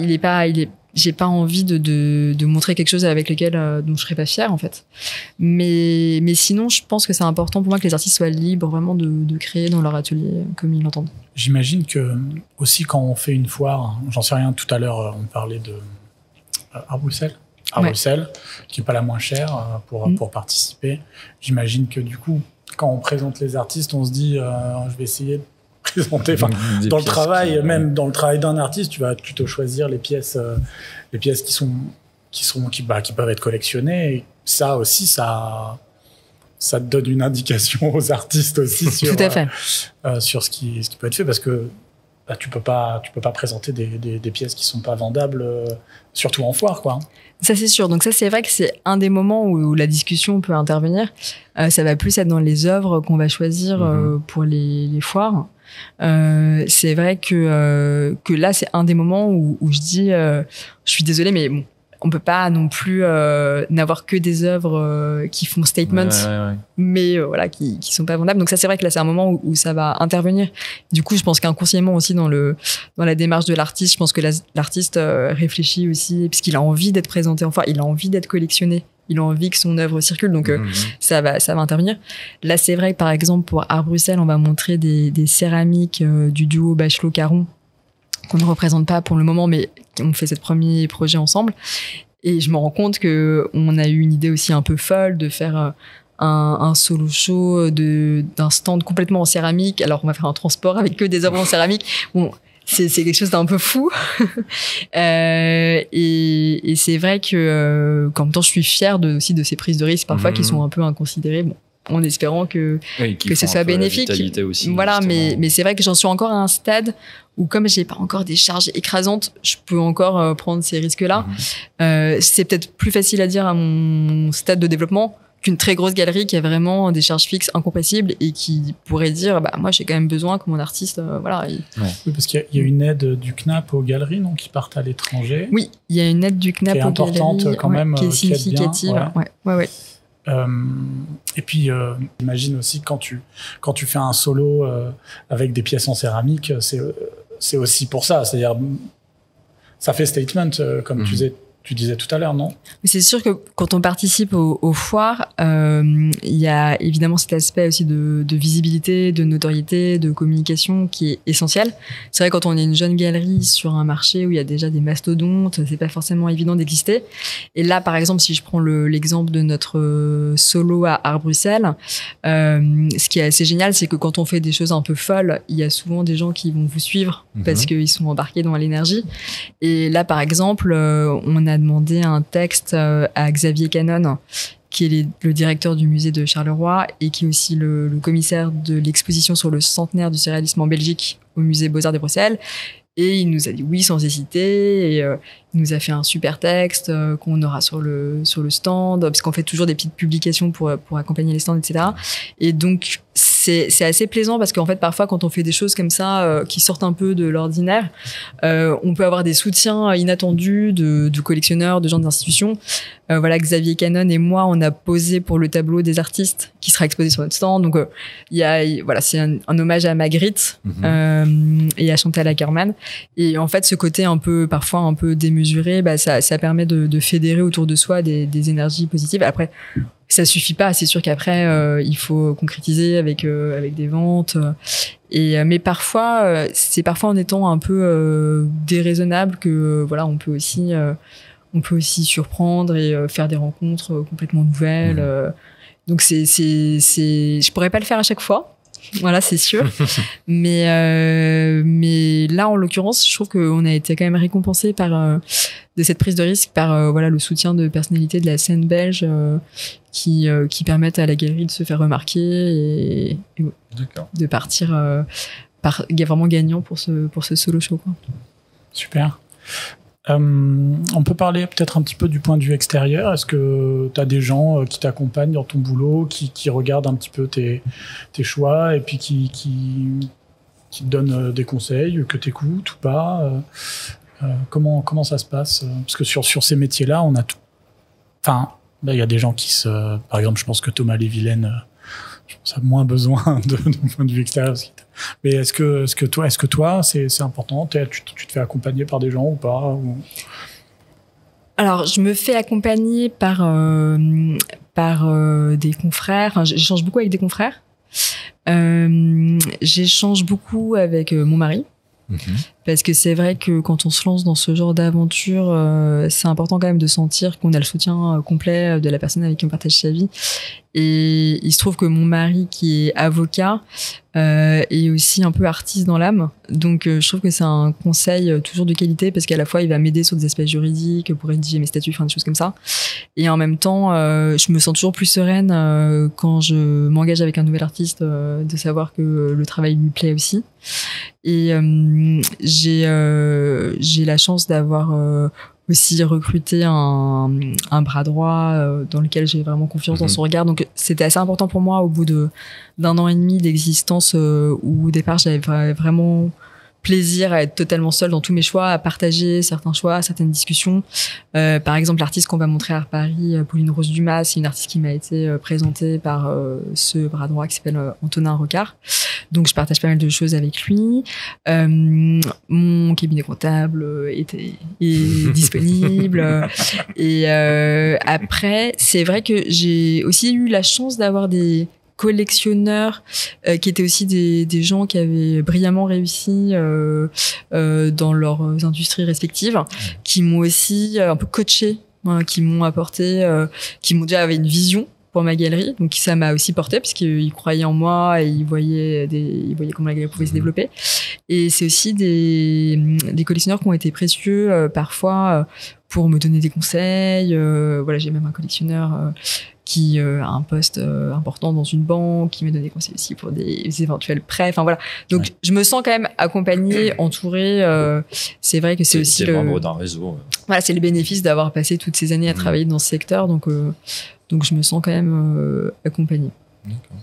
[SPEAKER 2] j'ai pas envie de montrer quelque chose avec lequel dont je serais pas fière, en fait. Mais sinon, je pense que c'est important pour moi que les artistes soient libres vraiment de créer dans leur atelier comme ils l'entendent.
[SPEAKER 3] J'imagine que aussi quand on fait une foire, j'en sais rien, tout à l'heure on parlait de à Bruxelles, qui est pas la moins chère pour participer. J'imagine que du coup, quand on présente les artistes, on se dit je vais essayer de présenter, dans le travail, même dans le travail d'un artiste, tu vas plutôt choisir les pièces qui peuvent être collectionnées. Et ça aussi, ça te donne une indication aux artistes aussi sur ce qui peut être fait, parce que tu peux pas présenter des pièces qui sont pas vendables, surtout en foire, quoi.
[SPEAKER 2] Ça, c'est sûr. Donc ça, c'est vrai que c'est un des moments où la discussion peut intervenir. Ça va plus être dans les œuvres qu'on va choisir pour les foires. C'est vrai que là, c'est un des moments où je dis je suis désolée, mais bon, on peut pas non plus n'avoir que des œuvres qui font statement, mais voilà, qui sont pas vendables. Donc ça, c'est vrai que là, c'est un moment où ça va intervenir. Du coup, je pense qu'inconsciemment aussi dans la démarche de l'artiste, je pense que l'artiste réfléchit aussi, parce qu'il a envie d'être présenté, enfin, il a envie d'être collectionné. Il a envie que son œuvre circule, donc ça va intervenir. Là, c'est vrai que par exemple pour Art Bruxelles, on va montrer des céramiques du duo Bachelot-Caron qu'on ne représente pas pour le moment, mais on fait ce premier projet ensemble. Et je me rends compte que on a eu une idée aussi un peu folle de faire un solo show d'un stand complètement en céramique. Alors on va faire un transport avec que des œuvres en céramique. Bon. C'est quelque chose d'un peu fou. Et c'est vrai que, en même temps, je suis fière aussi de ces prises de risque, parfois, qui sont un peu inconsidérées. Bon, en espérant que ce soit bénéfique.
[SPEAKER 1] Aussi,
[SPEAKER 2] voilà, mais c'est vrai que j'en suis encore à un stade où comme j'ai pas encore des charges écrasantes, je peux encore prendre ces risques-là. C'est peut-être plus facile à dire à mon stade de développement qu'une très grosse galerie qui a vraiment des charges fixes incompressibles et qui pourrait dire moi j'ai quand même besoin que mon artiste
[SPEAKER 3] Oui, parce qu'il y a une aide du CNAP aux galeries qui partent à l'étranger.
[SPEAKER 2] Oui, il y a une aide du CNAP aux galeries
[SPEAKER 3] qui est importante quand même,
[SPEAKER 2] qui est significative. Ouais.
[SPEAKER 3] Et puis j'imagine aussi quand tu fais un solo avec des pièces en céramique, c'est aussi pour ça, c'est-à-dire ça fait statement comme tu disais tout à l'heure, non?
[SPEAKER 2] C'est sûr que quand on participe aux foires, il y a évidemment cet aspect aussi de visibilité, de notoriété, de communication qui est essentiel. C'est vrai, quand on est une jeune galerie sur un marché où il y a déjà des mastodontes, c'est pas forcément évident d'exister. Et là, par exemple, si je prends l'exemple de notre solo à Art Bruxelles, ce qui est assez génial, c'est que quand on fait des choses un peu folles, il y a souvent des gens qui vont vous suivre parce qu'ils sont embarqués dans l'énergie. Et là, par exemple, on a demandé un texte à Xavier Canon, qui est le directeur du musée de Charleroi et qui est aussi le commissaire de l'exposition sur le centenaire du surréalisme en Belgique au musée Beaux-Arts de Bruxelles. Et il nous a dit oui sans hésiter, et il nous a fait un super texte qu'on aura sur le stand, parce qu'on fait toujours des petites publications pour accompagner les stands, etc. Et donc c'est assez plaisant parce qu'en fait parfois quand on fait des choses comme ça qui sortent un peu de l'ordinaire, on peut avoir des soutiens inattendus de collectionneurs, de gens d'institutions. Voilà, Xavier Canon et moi, on a posé pour le tableau des artistes qui sera exposé sur notre stand. Donc c'est un hommage à Magritte et à Chantal Ackerman. Et en fait, ce côté parfois un peu démesuré, ça permet de fédérer autour de soi des énergies positives. Après, ça suffit pas. C'est sûr qu'après, il faut concrétiser avec des ventes. Mais parfois, c'est parfois en étant un peu déraisonnable que on peut aussi surprendre et faire des rencontres complètement nouvelles. Donc je pourrais pas le faire à chaque fois. Voilà, c'est sûr. mais là, en l'occurrence, je trouve qu'on a été quand même récompensé de cette prise de risque par le soutien de personnalités de la scène belge qui permettent à la galerie de se faire remarquer et de partir vraiment gagnant pour ce solo show, quoi.
[SPEAKER 3] Super. On peut parler peut-être un petit peu du point de vue extérieur. Est-ce que tu as des gens qui t'accompagnent dans ton boulot, qui regardent un petit peu tes choix et puis qui te donnent des conseils, que tu écoutes ou pas? Comment ça se passe? Parce que sur ces métiers-là, on a tout. Enfin, il y a des gens par exemple, je pense que Thomas Lévilaine, je pense, a moins besoin de point de vue extérieur. Mais est-ce que toi, c'est important? Tu te fais accompagner par des gens ou pas?
[SPEAKER 2] Alors, je me fais accompagner par des confrères. Enfin, j'échange beaucoup avec des confrères. J'échange beaucoup avec mon mari. Parce que c'est vrai que quand on se lance dans ce genre d'aventure, c'est important quand même de sentir qu'on a le soutien complet de la personne avec qui on partage sa vie. Et il se trouve que mon mari, qui est avocat, est aussi un peu artiste dans l'âme. Donc je trouve que c'est un conseil toujours de qualité parce qu'à la fois il va m'aider sur des aspects juridiques pour rédiger mes statuts, des choses comme ça. Et en même temps, je me sens toujours plus sereine quand je m'engage avec un nouvel artiste, de savoir que le travail lui plaît aussi. Et j'ai la chance d'avoir aussi recruté un bras droit dans lequel j'ai vraiment confiance dans son regard. Donc c'était assez important pour moi au bout d'un an et demi d'existence où au départ j'avais vraiment plaisir à être totalement seule dans tous mes choix, à partager certains choix, certaines discussions. Par exemple, l'artiste qu'on va montrer à Paris, Pauline Rose Dumas, c'est une artiste qui m'a été présentée par ce bras droit qui s'appelle Antonin Rocard. Donc, je partage pas mal de choses avec lui. Mon cabinet comptable est disponible. Et après, c'est vrai que j'ai aussi eu la chance d'avoir des collectionneurs qui étaient aussi des gens qui avaient brillamment réussi dans leurs industries respectives, qui m'ont aussi un peu coaché, qui m'ont apporté, qui m'ont déjà avait une vision pour ma galerie, donc ça m'a aussi porté parce qu'ils croyaient en moi et ils voyaient comment la galerie pouvait se développer. Et c'est aussi des collectionneurs qui ont été précieux parfois pour me donner des conseils. Voilà, j'ai même un collectionneur qui a un poste important dans une banque, qui me donne des conseils aussi pour des éventuels prêts. Enfin voilà. Donc je me sens quand même accompagnée, entourée. C'est vrai que c'est aussi
[SPEAKER 1] le membre d'un réseau.
[SPEAKER 2] Voilà, c'est le bénéfice d'avoir passé toutes ces années à travailler dans ce secteur. Donc je me sens quand même accompagnée.
[SPEAKER 1] D'accord.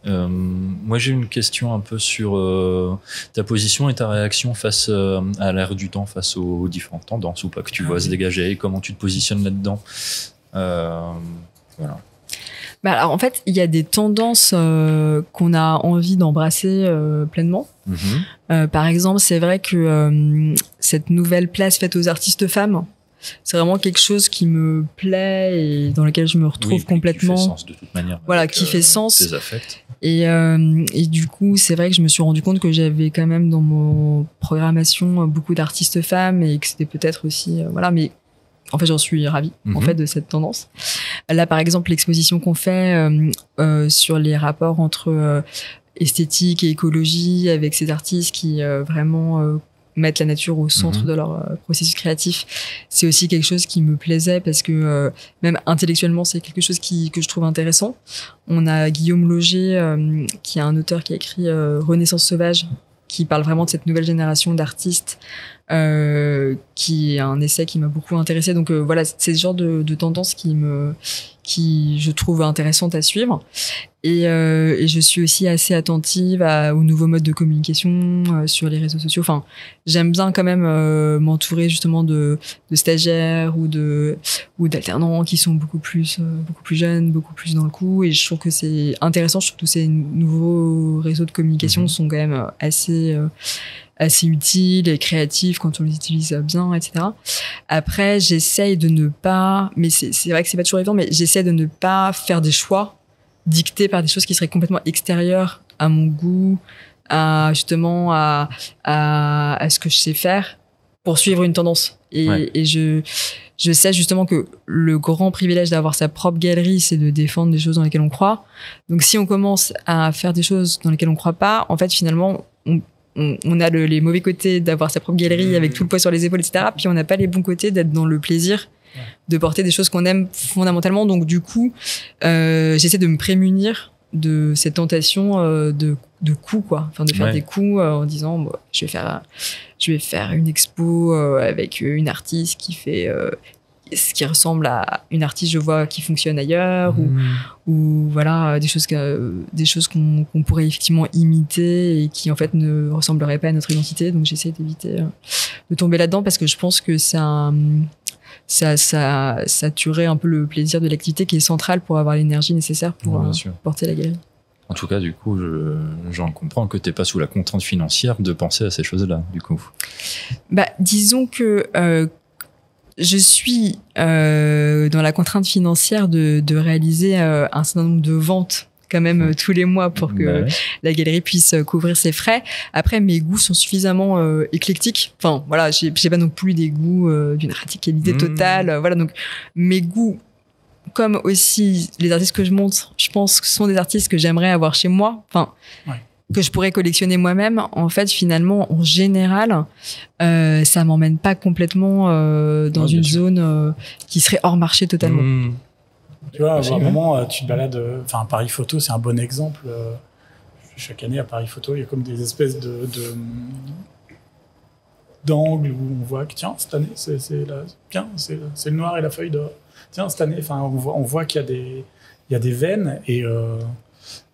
[SPEAKER 1] Moi, j'ai une question un peu sur ta position et ta réaction face à l'ère du temps, face aux différentes tendances ou pas que tu vois se dégager. Comment tu te positionnes là-dedans? Voilà.
[SPEAKER 2] Bah alors en fait, il y a des tendances qu'on a envie d'embrasser pleinement. Par exemple, c'est vrai que cette nouvelle place faite aux artistes femmes, c'est vraiment quelque chose qui me plaît et dans lequel je me retrouve complètement.
[SPEAKER 1] Qui fait sens de toute manière.
[SPEAKER 2] Voilà, qui fait sens.
[SPEAKER 1] Tes affects.
[SPEAKER 2] Et du coup, c'est vrai que je me suis rendu compte que j'avais quand même dans mon programmation beaucoup d'artistes femmes et que c'était peut-être aussi voilà, mais en fait, j'en suis ravie en fait de cette tendance. Là, par exemple, l'exposition qu'on fait sur les rapports entre esthétique et écologie avec ces artistes qui vraiment mettre la nature au centre de leur processus créatif, c'est aussi quelque chose qui me plaisait parce que même intellectuellement, c'est quelque chose que je trouve intéressant. On a Guillaume Lauger, qui est un auteur qui a écrit Renaissance sauvage, qui parle vraiment de cette nouvelle génération d'artistes, qui est un essai qui m'a beaucoup intéressé. Donc voilà, c'est ce genre de tendance qui je trouve intéressante à suivre. Et je suis aussi assez attentive aux nouveaux modes de communication sur les réseaux sociaux. Enfin, j'aime bien quand même m'entourer justement de stagiaires ou d'alternants qui sont beaucoup plus jeunes, beaucoup plus dans le coup. Et je trouve que c'est intéressant. Je trouve que tous ces nouveaux réseaux de communication sont quand même assez utiles et créatifs quand on les utilise bien, etc. Après, j'essaye de ne pas, mais c'est vrai que c'est pas toujours évident, mais j'essaie de ne pas faire des choix dictés par des choses qui seraient complètement extérieures à mon goût, à ce que je sais faire pour suivre une tendance. Et je sais justement que le grand privilège d'avoir sa propre galerie, c'est de défendre des choses dans lesquelles on croit. Donc si on commence à faire des choses dans lesquelles on croit pas, en fait, finalement, on a les mauvais côtés d'avoir sa propre galerie avec tout le poids sur les épaules, etc. Puis on n'a pas les bons côtés d'être dans le plaisir de porter des choses qu'on aime fondamentalement. Donc du coup, j'essaie de me prémunir de cette tentation de coups, quoi. Enfin, de faire des coups en disant bon, je vais faire une expo avec une artiste qui fait ce qui ressemble à une artiste je vois qui fonctionne ailleurs ou voilà des choses qu'on pourrait effectivement imiter et qui en fait ne ressembleraient pas à notre identité. Donc j'essaie d'éviter de tomber là-dedans parce que je pense que ça tuerait un peu le plaisir de l'activité qui est central pour avoir l'énergie nécessaire pour porter la galerie.
[SPEAKER 1] En tout cas, du coup, j'en comprends que t'es pas sous la contrainte financière de penser à ces choses-là, du coup.
[SPEAKER 2] Bah, disons que je suis dans la contrainte financière de réaliser un certain nombre de ventes quand même tous les mois pour que la galerie puisse couvrir ses frais. Après, mes goûts sont suffisamment éclectiques. Enfin, voilà, j'ai pas non plus des goûts d'une radicalité totale. Voilà, donc mes goûts, comme aussi les artistes que je montre, je pense que ce sont des artistes que j'aimerais avoir chez moi. Enfin, que je pourrais collectionner moi-même. En fait, finalement, en général, ça m'emmène pas complètement dans une zone qui serait hors marché totalement.
[SPEAKER 3] Tu vois, à un moment, tu te balades. Enfin, Paris Photo, c'est un bon exemple. Chaque année, à Paris Photo, il y a comme des espèces d'angles où on voit que, tiens, cette année, c'est le noir et la feuille d'or. Tiens, cette année, enfin, on voit qu'il y a des veines et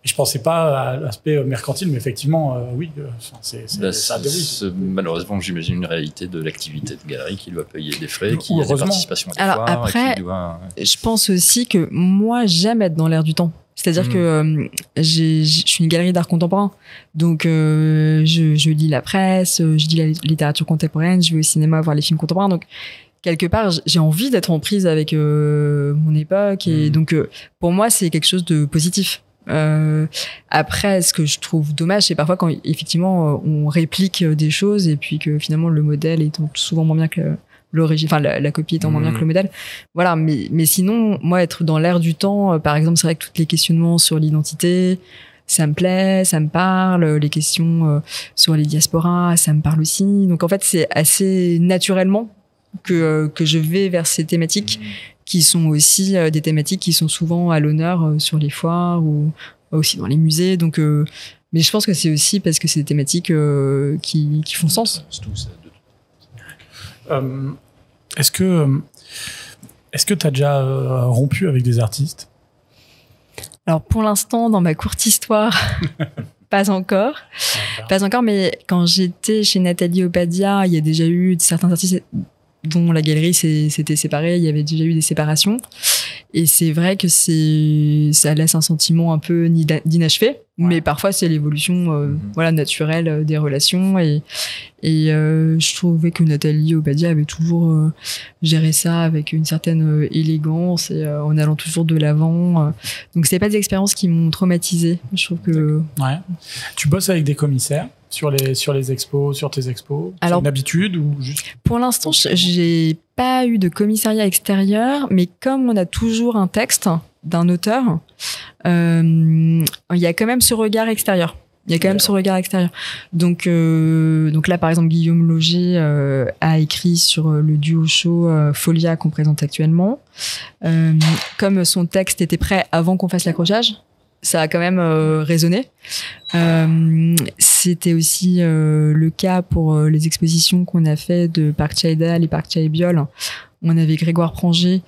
[SPEAKER 3] je pensais pas à l'aspect mercantile, mais effectivement, oui, ça déroule.
[SPEAKER 1] Malheureusement, j'imagine une réalité de l'activité de galerie qui doit payer des frais, qui a des participations à des
[SPEAKER 2] Alors
[SPEAKER 1] foires,
[SPEAKER 2] après, je pense aussi que moi, j'aime être dans l'air du temps. C'est-à-dire que je suis une galerie d'art contemporain, donc je lis la presse, je lis la littérature contemporaine, je vais au cinéma voir les films contemporains, donc quelque part, j'ai envie d'être en prise avec mon époque, et donc pour moi, c'est quelque chose de positif. Après, ce que je trouve dommage, c'est parfois quand effectivement on réplique des choses et puis que finalement le modèle est souvent moins bien que l'origine, enfin la copie étant moins bien que le modèle. Voilà, mais sinon, moi, être dans l'air du temps, par exemple, c'est vrai que tous les questionnements sur l'identité, ça me plaît, ça me parle. Les questions sur les diasporas, ça me parle aussi. Donc en fait, c'est assez naturellement que je vais vers ces thématiques qui sont aussi des thématiques qui sont souvent à l'honneur sur les foires ou aussi dans les musées. Donc, mais je pense que c'est aussi parce que c'est des thématiques qui font sens.
[SPEAKER 3] Est-ce que tu as déjà rompu avec des artistes?
[SPEAKER 2] Alors pour l'instant, dans ma courte histoire, pas encore. Pas encore, mais quand j'étais chez Nathalie Obadia, il y a déjà eu certains artistes dont la galerie s'était séparée, il y avait déjà eu des séparations. Et c'est vrai que ça laisse un sentiment un peu d'inachevé, mais parfois c'est l'évolution voilà, naturelle des relations. Et je trouvais que Nathalie Obadia avait toujours géré ça avec une certaine élégance et en allant toujours de l'avant. Donc c'est pas des expériences qui m'ont traumatisée. Je trouve que...
[SPEAKER 3] Ouais. Tu bosses avec des commissaires sur les expos, sur tes expos? C'est une habitude ou juste... Pour
[SPEAKER 2] l'instant, j'ai pas eu de commissariat extérieur, mais comme on a toujours un texte d'un auteur, il y a quand même ce regard extérieur. Donc là, par exemple, Guillaume Lauger a écrit sur le duo show Folia qu'on présente actuellement. Comme son texte était prêt avant qu'on fasse l'accrochage, ça a quand même résonné. C'était aussi le cas pour les expositions qu'on a fait de Parc Chaïdal et Parc Chaïbiol. On avait Grégoire Pranger,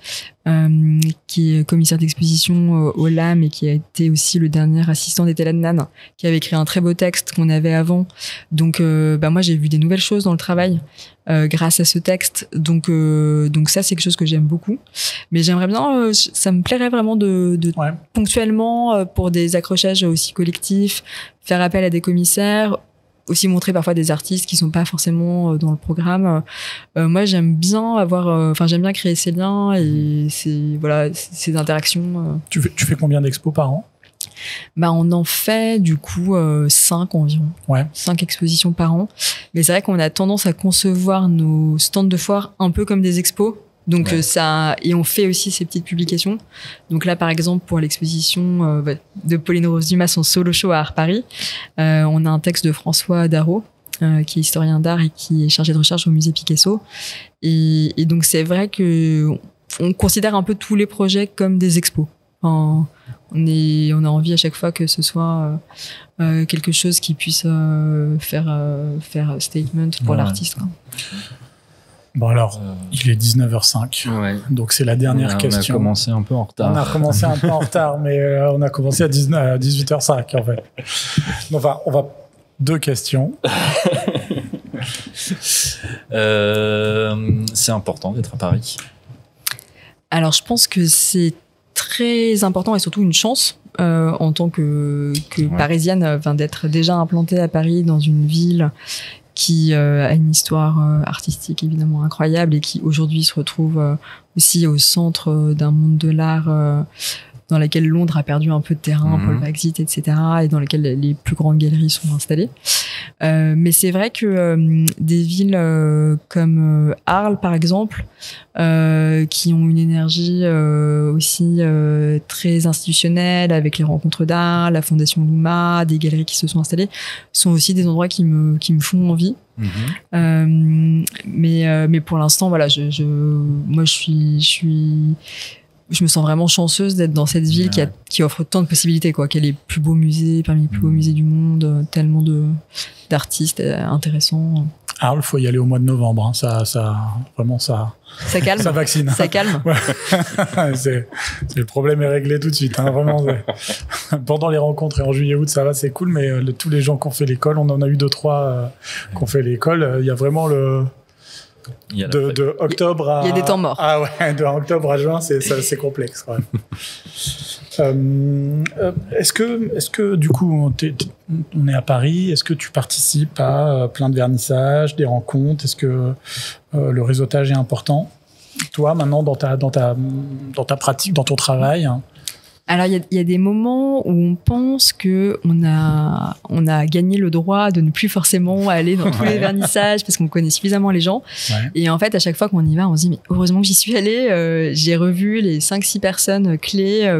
[SPEAKER 2] qui est commissaire d'exposition au LAM et qui a été aussi le dernier assistant d'Ethel Adnan, qui avait écrit un très beau texte qu'on avait avant. Donc, moi, j'ai vu des nouvelles choses dans le travail grâce à ce texte. Donc ça, c'est quelque chose que j'aime beaucoup. Mais j'aimerais bien, ça me plairait vraiment de ponctuellement, pour des accrochages aussi collectifs, faire appel à des commissaires, aussi montrer parfois des artistes qui sont pas forcément dans le programme. Moi, j'aime bien j'aime bien créer ces liens et ces interactions.
[SPEAKER 3] Tu fais combien d'expos par an?
[SPEAKER 2] On en fait du coup 5 environ. 5 expositions par an. Mais c'est vrai qu'on a tendance à concevoir nos stands de foire un peu comme des expos. Donc et on fait aussi ces petites publications. Donc là, par exemple, pour l'exposition de Pauline Rose Dumas, son solo show à Art Paris, on a un texte de François Darro, qui est historien d'art et qui est chargé de recherche au musée Picasso. Et donc c'est vrai que on considère un peu tous les projets comme des expos. On a envie à chaque fois que ce soit quelque chose qui puisse faire statement pour l'artiste, quoi.
[SPEAKER 3] Bon alors, il est 19h05, donc c'est la dernière question.
[SPEAKER 1] On a commencé un peu en retard.
[SPEAKER 3] Mais on a commencé à 18h05 en fait. Enfin, on va 2 questions.
[SPEAKER 1] C'est important d'être à Paris.
[SPEAKER 2] Alors je pense que c'est très important et surtout une chance en tant que parisienne, d'être déjà implantée à Paris dans une ville qui a une histoire artistique évidemment incroyable et qui aujourd'hui se retrouve aussi au centre d'un monde de l'art dans laquelle Londres a perdu un peu de terrain pour le Brexit, etc., et dans laquelle les plus grandes galeries sont installées. Mais c'est vrai que des villes comme Arles, par exemple, qui ont une énergie aussi très institutionnelle, avec les rencontres d'art, la Fondation Luma, des galeries qui se sont installées, sont aussi des endroits qui me font envie. Mais pour l'instant, voilà, moi je me sens vraiment chanceuse d'être dans cette ville qui offre tant de possibilités, quoi, qui a les plus beaux musées, parmi les plus beaux musées du monde, tellement d'artistes intéressants.
[SPEAKER 3] Arles, faut y aller au mois de novembre, hein. Ça calme. Ça vaccine.
[SPEAKER 2] Ça calme.
[SPEAKER 3] Le problème est réglé tout de suite, hein, vraiment. Pendant les rencontres et en juillet-août, ça va, c'est cool, mais tous les gens qui ont fait l'école, on en a eu 2-3 qui ont fait l'école. Il y a vraiment de octobre à...
[SPEAKER 2] Il y a des temps morts.
[SPEAKER 3] Ah ouais, de octobre à juin, c'est complexe, quand même. Est-ce que du coup, on est à Paris, est-ce que tu participes à plein de vernissages, des rencontres? Est-ce que le réseautage est important, toi, maintenant, dans ta pratique, dans ton travail?
[SPEAKER 2] Alors, il y a des moments où on pense que on a gagné le droit de ne plus forcément aller dans tous les vernissages parce qu'on connaît suffisamment les gens. Et en fait, à chaque fois qu'on y va, on se dit, mais heureusement que j'y suis allée. J'ai revu les 5-6 personnes clés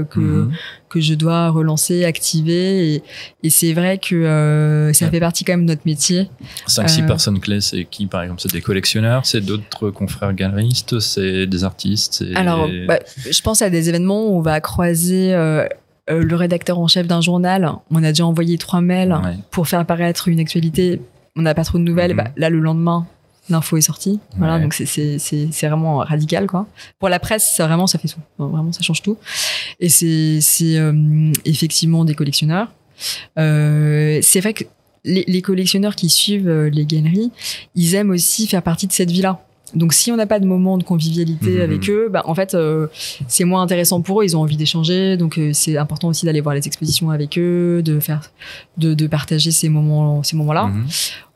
[SPEAKER 2] je dois relancer, activer. Et c'est vrai que ça fait partie quand même de notre métier.
[SPEAKER 1] 5-6 personnes clés, c'est qui, par exemple? C'est des collectionneurs, c'est d'autres confrères galeristes, c'est des artistes?
[SPEAKER 2] Alors, je pense à des événements où on va croiser le rédacteur en chef d'un journal. On a déjà envoyé 3 mails pour faire apparaître une actualité. On n'a pas trop de nouvelles. Là, le lendemain, l'info est sortie. Voilà, donc c'est vraiment radical, quoi. Pour la presse, ça fait tout. Vraiment, ça change tout. Et c'est effectivement des collectionneurs. C'est vrai que les collectionneurs qui suivent les galeries, ils aiment aussi faire partie de cette vie-là. Donc, si on n'a pas de moment de convivialité avec eux, en fait, c'est moins intéressant pour eux. Ils ont envie d'échanger. Donc, c'est important aussi d'aller voir les expositions avec eux, de partager ces moments-là.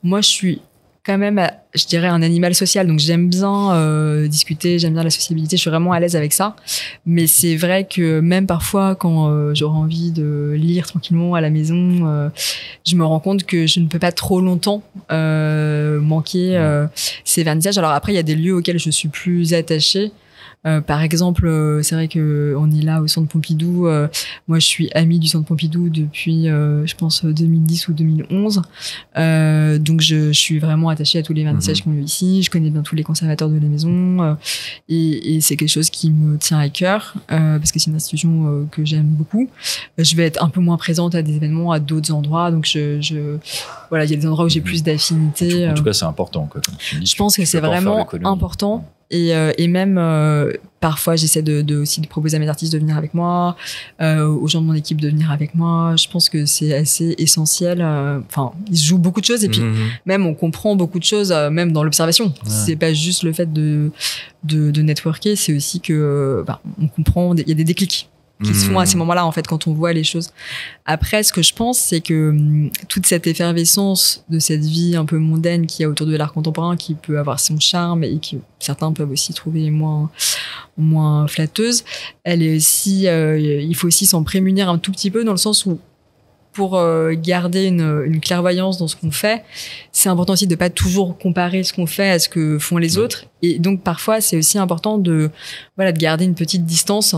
[SPEAKER 2] Moi, je suis quand même, je dirais, un animal social. Donc, j'aime bien discuter, j'aime bien la sociabilité. Je suis vraiment à l'aise avec ça. Mais c'est vrai que même parfois, quand j'aurais envie de lire tranquillement à la maison, je me rends compte que je ne peux pas trop longtemps manquer ces vernissages. Alors après, il y a des lieux auxquels je suis plus attachée. Par exemple, c'est vrai que on est là au Centre Pompidou. Moi, je suis amie du Centre Pompidou depuis, je pense, 2010 ou 2011. Donc, je suis vraiment attachée à tous les vernissages qu'on a eu ici. Je connais bien tous les conservateurs de la maison. Et c'est quelque chose qui me tient à cœur parce que c'est une institution que j'aime beaucoup. Je vais être un peu moins présente à des événements à d'autres endroits. Donc, voilà, il y a des endroits où j'ai plus d'affinité.
[SPEAKER 1] En tout cas, c'est important, quoi, comme tu dis.
[SPEAKER 2] Je pense que c'est vraiment important. Et même parfois j'essaie aussi de proposer à mes artistes de venir avec moi, aux gens de mon équipe de venir avec moi. Je pense que c'est assez essentiel. Enfin, ils se jouent beaucoup de choses et puis même on comprend beaucoup de choses, même dans l'observation. C'est pas juste le fait de networker, c'est aussi que on comprend. Il y a des déclics qui se font à ces moments-là, en fait, quand on voit les choses. Après, ce que je pense, c'est que toute cette effervescence de cette vie un peu mondaine qu'il y a autour de l'art contemporain, qui peut avoir son charme et que certains peuvent aussi trouver moins flatteuse, elle est aussi, il faut aussi s'en prémunir un tout petit peu dans le sens où pour garder une clairvoyance dans ce qu'on fait, c'est important aussi de pas toujours comparer ce qu'on fait à ce que font les autres. Et donc, parfois, c'est aussi important de garder une petite distance.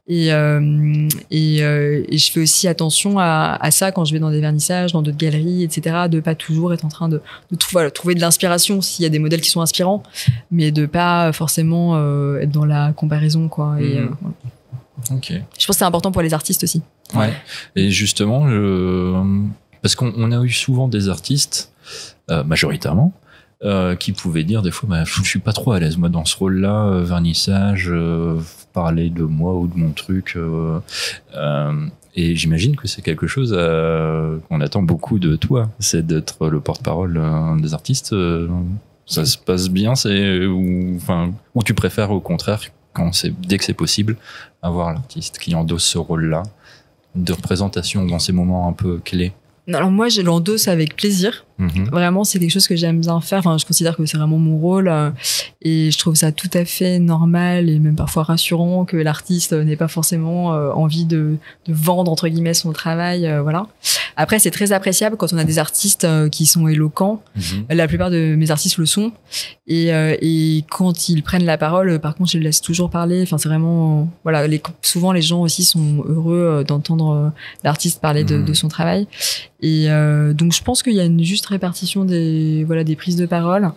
[SPEAKER 2] Et je fais aussi attention à ça quand je vais dans des vernissages, dans d'autres galeries, etc. De pas toujours être en train de trouver de l'inspiration s'il y a des modèles qui sont inspirants, mais de pas forcément être dans la comparaison, quoi. Et, voilà.
[SPEAKER 1] Ok.
[SPEAKER 2] Je pense que c'est important pour les artistes aussi.
[SPEAKER 1] Ouais. Et justement, parce qu'on a eu souvent des artistes, majoritairement, qui pouvaient dire des fois, je suis pas trop à l'aise moi dans ce rôle-là, vernissage, parler de moi ou de mon truc. Et j'imagine que c'est quelque chose qu'on attend beaucoup de toi, c'est d'être le porte-parole des artistes. Ça se passe bien, ou tu préfères au contraire, dès que c'est possible, avoir l'artiste qui endosse ce rôle-là de représentation dans ces moments un peu clés?
[SPEAKER 2] Alors moi, je l'endosse avec plaisir. Vraiment, c'est quelque chose que j'aime bien faire. Enfin, je considère que c'est vraiment mon rôle et je trouve ça tout à fait normal et même parfois rassurant que l'artiste n'ait pas forcément envie de vendre entre guillemets son travail. Voilà. Après, c'est très appréciable quand on a des artistes qui sont éloquents. La plupart de mes artistes le sont et quand ils prennent la parole, par contre, je les laisse toujours parler. Enfin, c'est vraiment souvent les gens aussi sont heureux d'entendre l'artiste parler de son travail. Et donc je pense qu'il y a une juste répartition des prises de parole.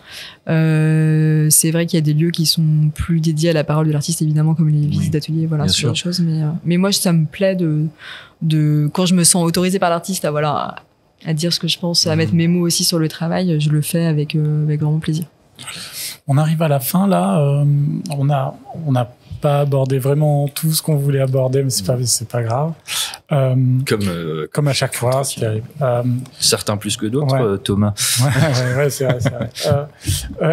[SPEAKER 2] C'est vrai qu'il y a des lieux qui sont plus dédiés à la parole de l'artiste, évidemment, comme les visites d'atelier, ce genre de choses. Mais moi, ça me plaît de quand je me sens autorisée par l'artiste à dire ce que je pense, à mettre mes mots aussi sur le travail, je le fais avec grand plaisir.
[SPEAKER 3] On arrive à la fin là. On a pas abordé vraiment tout ce qu'on voulait aborder, mais c'est pas grave. Comme à chaque fois, ce qui arrive.
[SPEAKER 1] Certains plus que d'autres, Thomas.
[SPEAKER 3] Ouais, c'est vrai.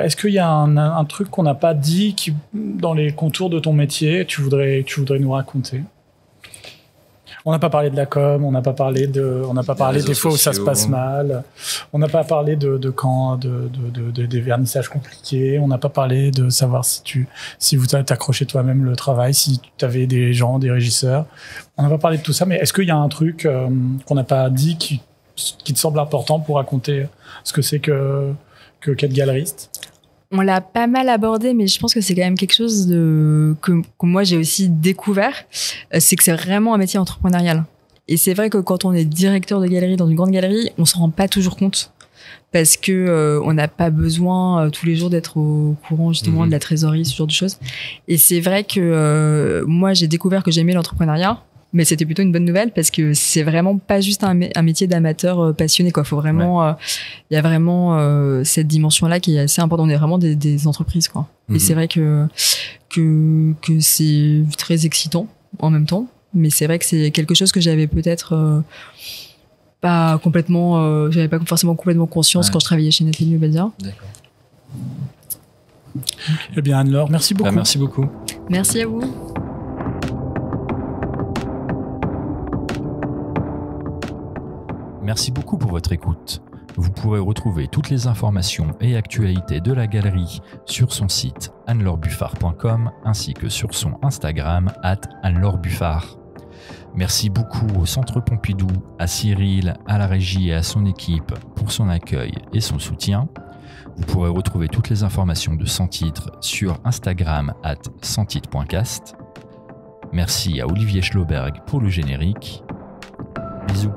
[SPEAKER 3] Est-ce qu'il y a un truc qu'on n'a pas dit dans les contours de ton métier, tu voudrais nous raconter? On n'a pas parlé de la com, on n'a pas parlé des fois où ça se passe mal, on n'a pas parlé des vernissages compliqués, on n'a pas parlé de savoir si vous t'accrochais toi-même le travail, si tu avais des gens, des régisseurs. On n'a pas parlé de tout ça, mais est-ce qu'il y a un truc qu'on n'a pas dit qui te semble important pour raconter ce que c'est qu'être galeriste?
[SPEAKER 2] On l'a pas mal abordé, mais je pense que c'est quand même quelque chose que moi j'ai aussi découvert. C'est que c'est vraiment un métier entrepreneurial. Et c'est vrai que quand on est directeur de galerie dans une grande galerie, on s'en rend pas toujours compte. Parce que on n'a pas besoin tous les jours d'être au courant justement de la trésorerie, ce genre de choses. Et c'est vrai que moi j'ai découvert que j'aimais l'entrepreneuriat. Mais c'était plutôt une bonne nouvelle parce que c'est vraiment pas juste un métier d'amateur passionné, quoi. Faut vraiment, il y a vraiment cette dimension-là qui est assez importante. On est vraiment des entreprises, quoi. Et c'est vrai que c'est très excitant en même temps. Mais c'est vrai que c'est quelque chose que j'avais peut-être pas complètement, j'avais pas forcément complètement conscience quand je travaillais chez Nathalie Obadia.
[SPEAKER 1] D'accord.
[SPEAKER 3] Eh bien, Anne-Laure, merci beaucoup.
[SPEAKER 1] Merci beaucoup.
[SPEAKER 2] Merci à vous.
[SPEAKER 1] Merci beaucoup pour votre écoute. Vous pourrez retrouver toutes les informations et actualités de la galerie sur son site annelaurebuffard.com ainsi que sur son Instagram @annelaurebuffard. Merci beaucoup au Centre Pompidou, à Cyril, à la régie et à son équipe pour son accueil et son soutien. Vous pourrez retrouver toutes les informations de Sans Titre sur Instagram @sanstitre.cast. Merci à Olivier Schloberg pour le générique. Bisous.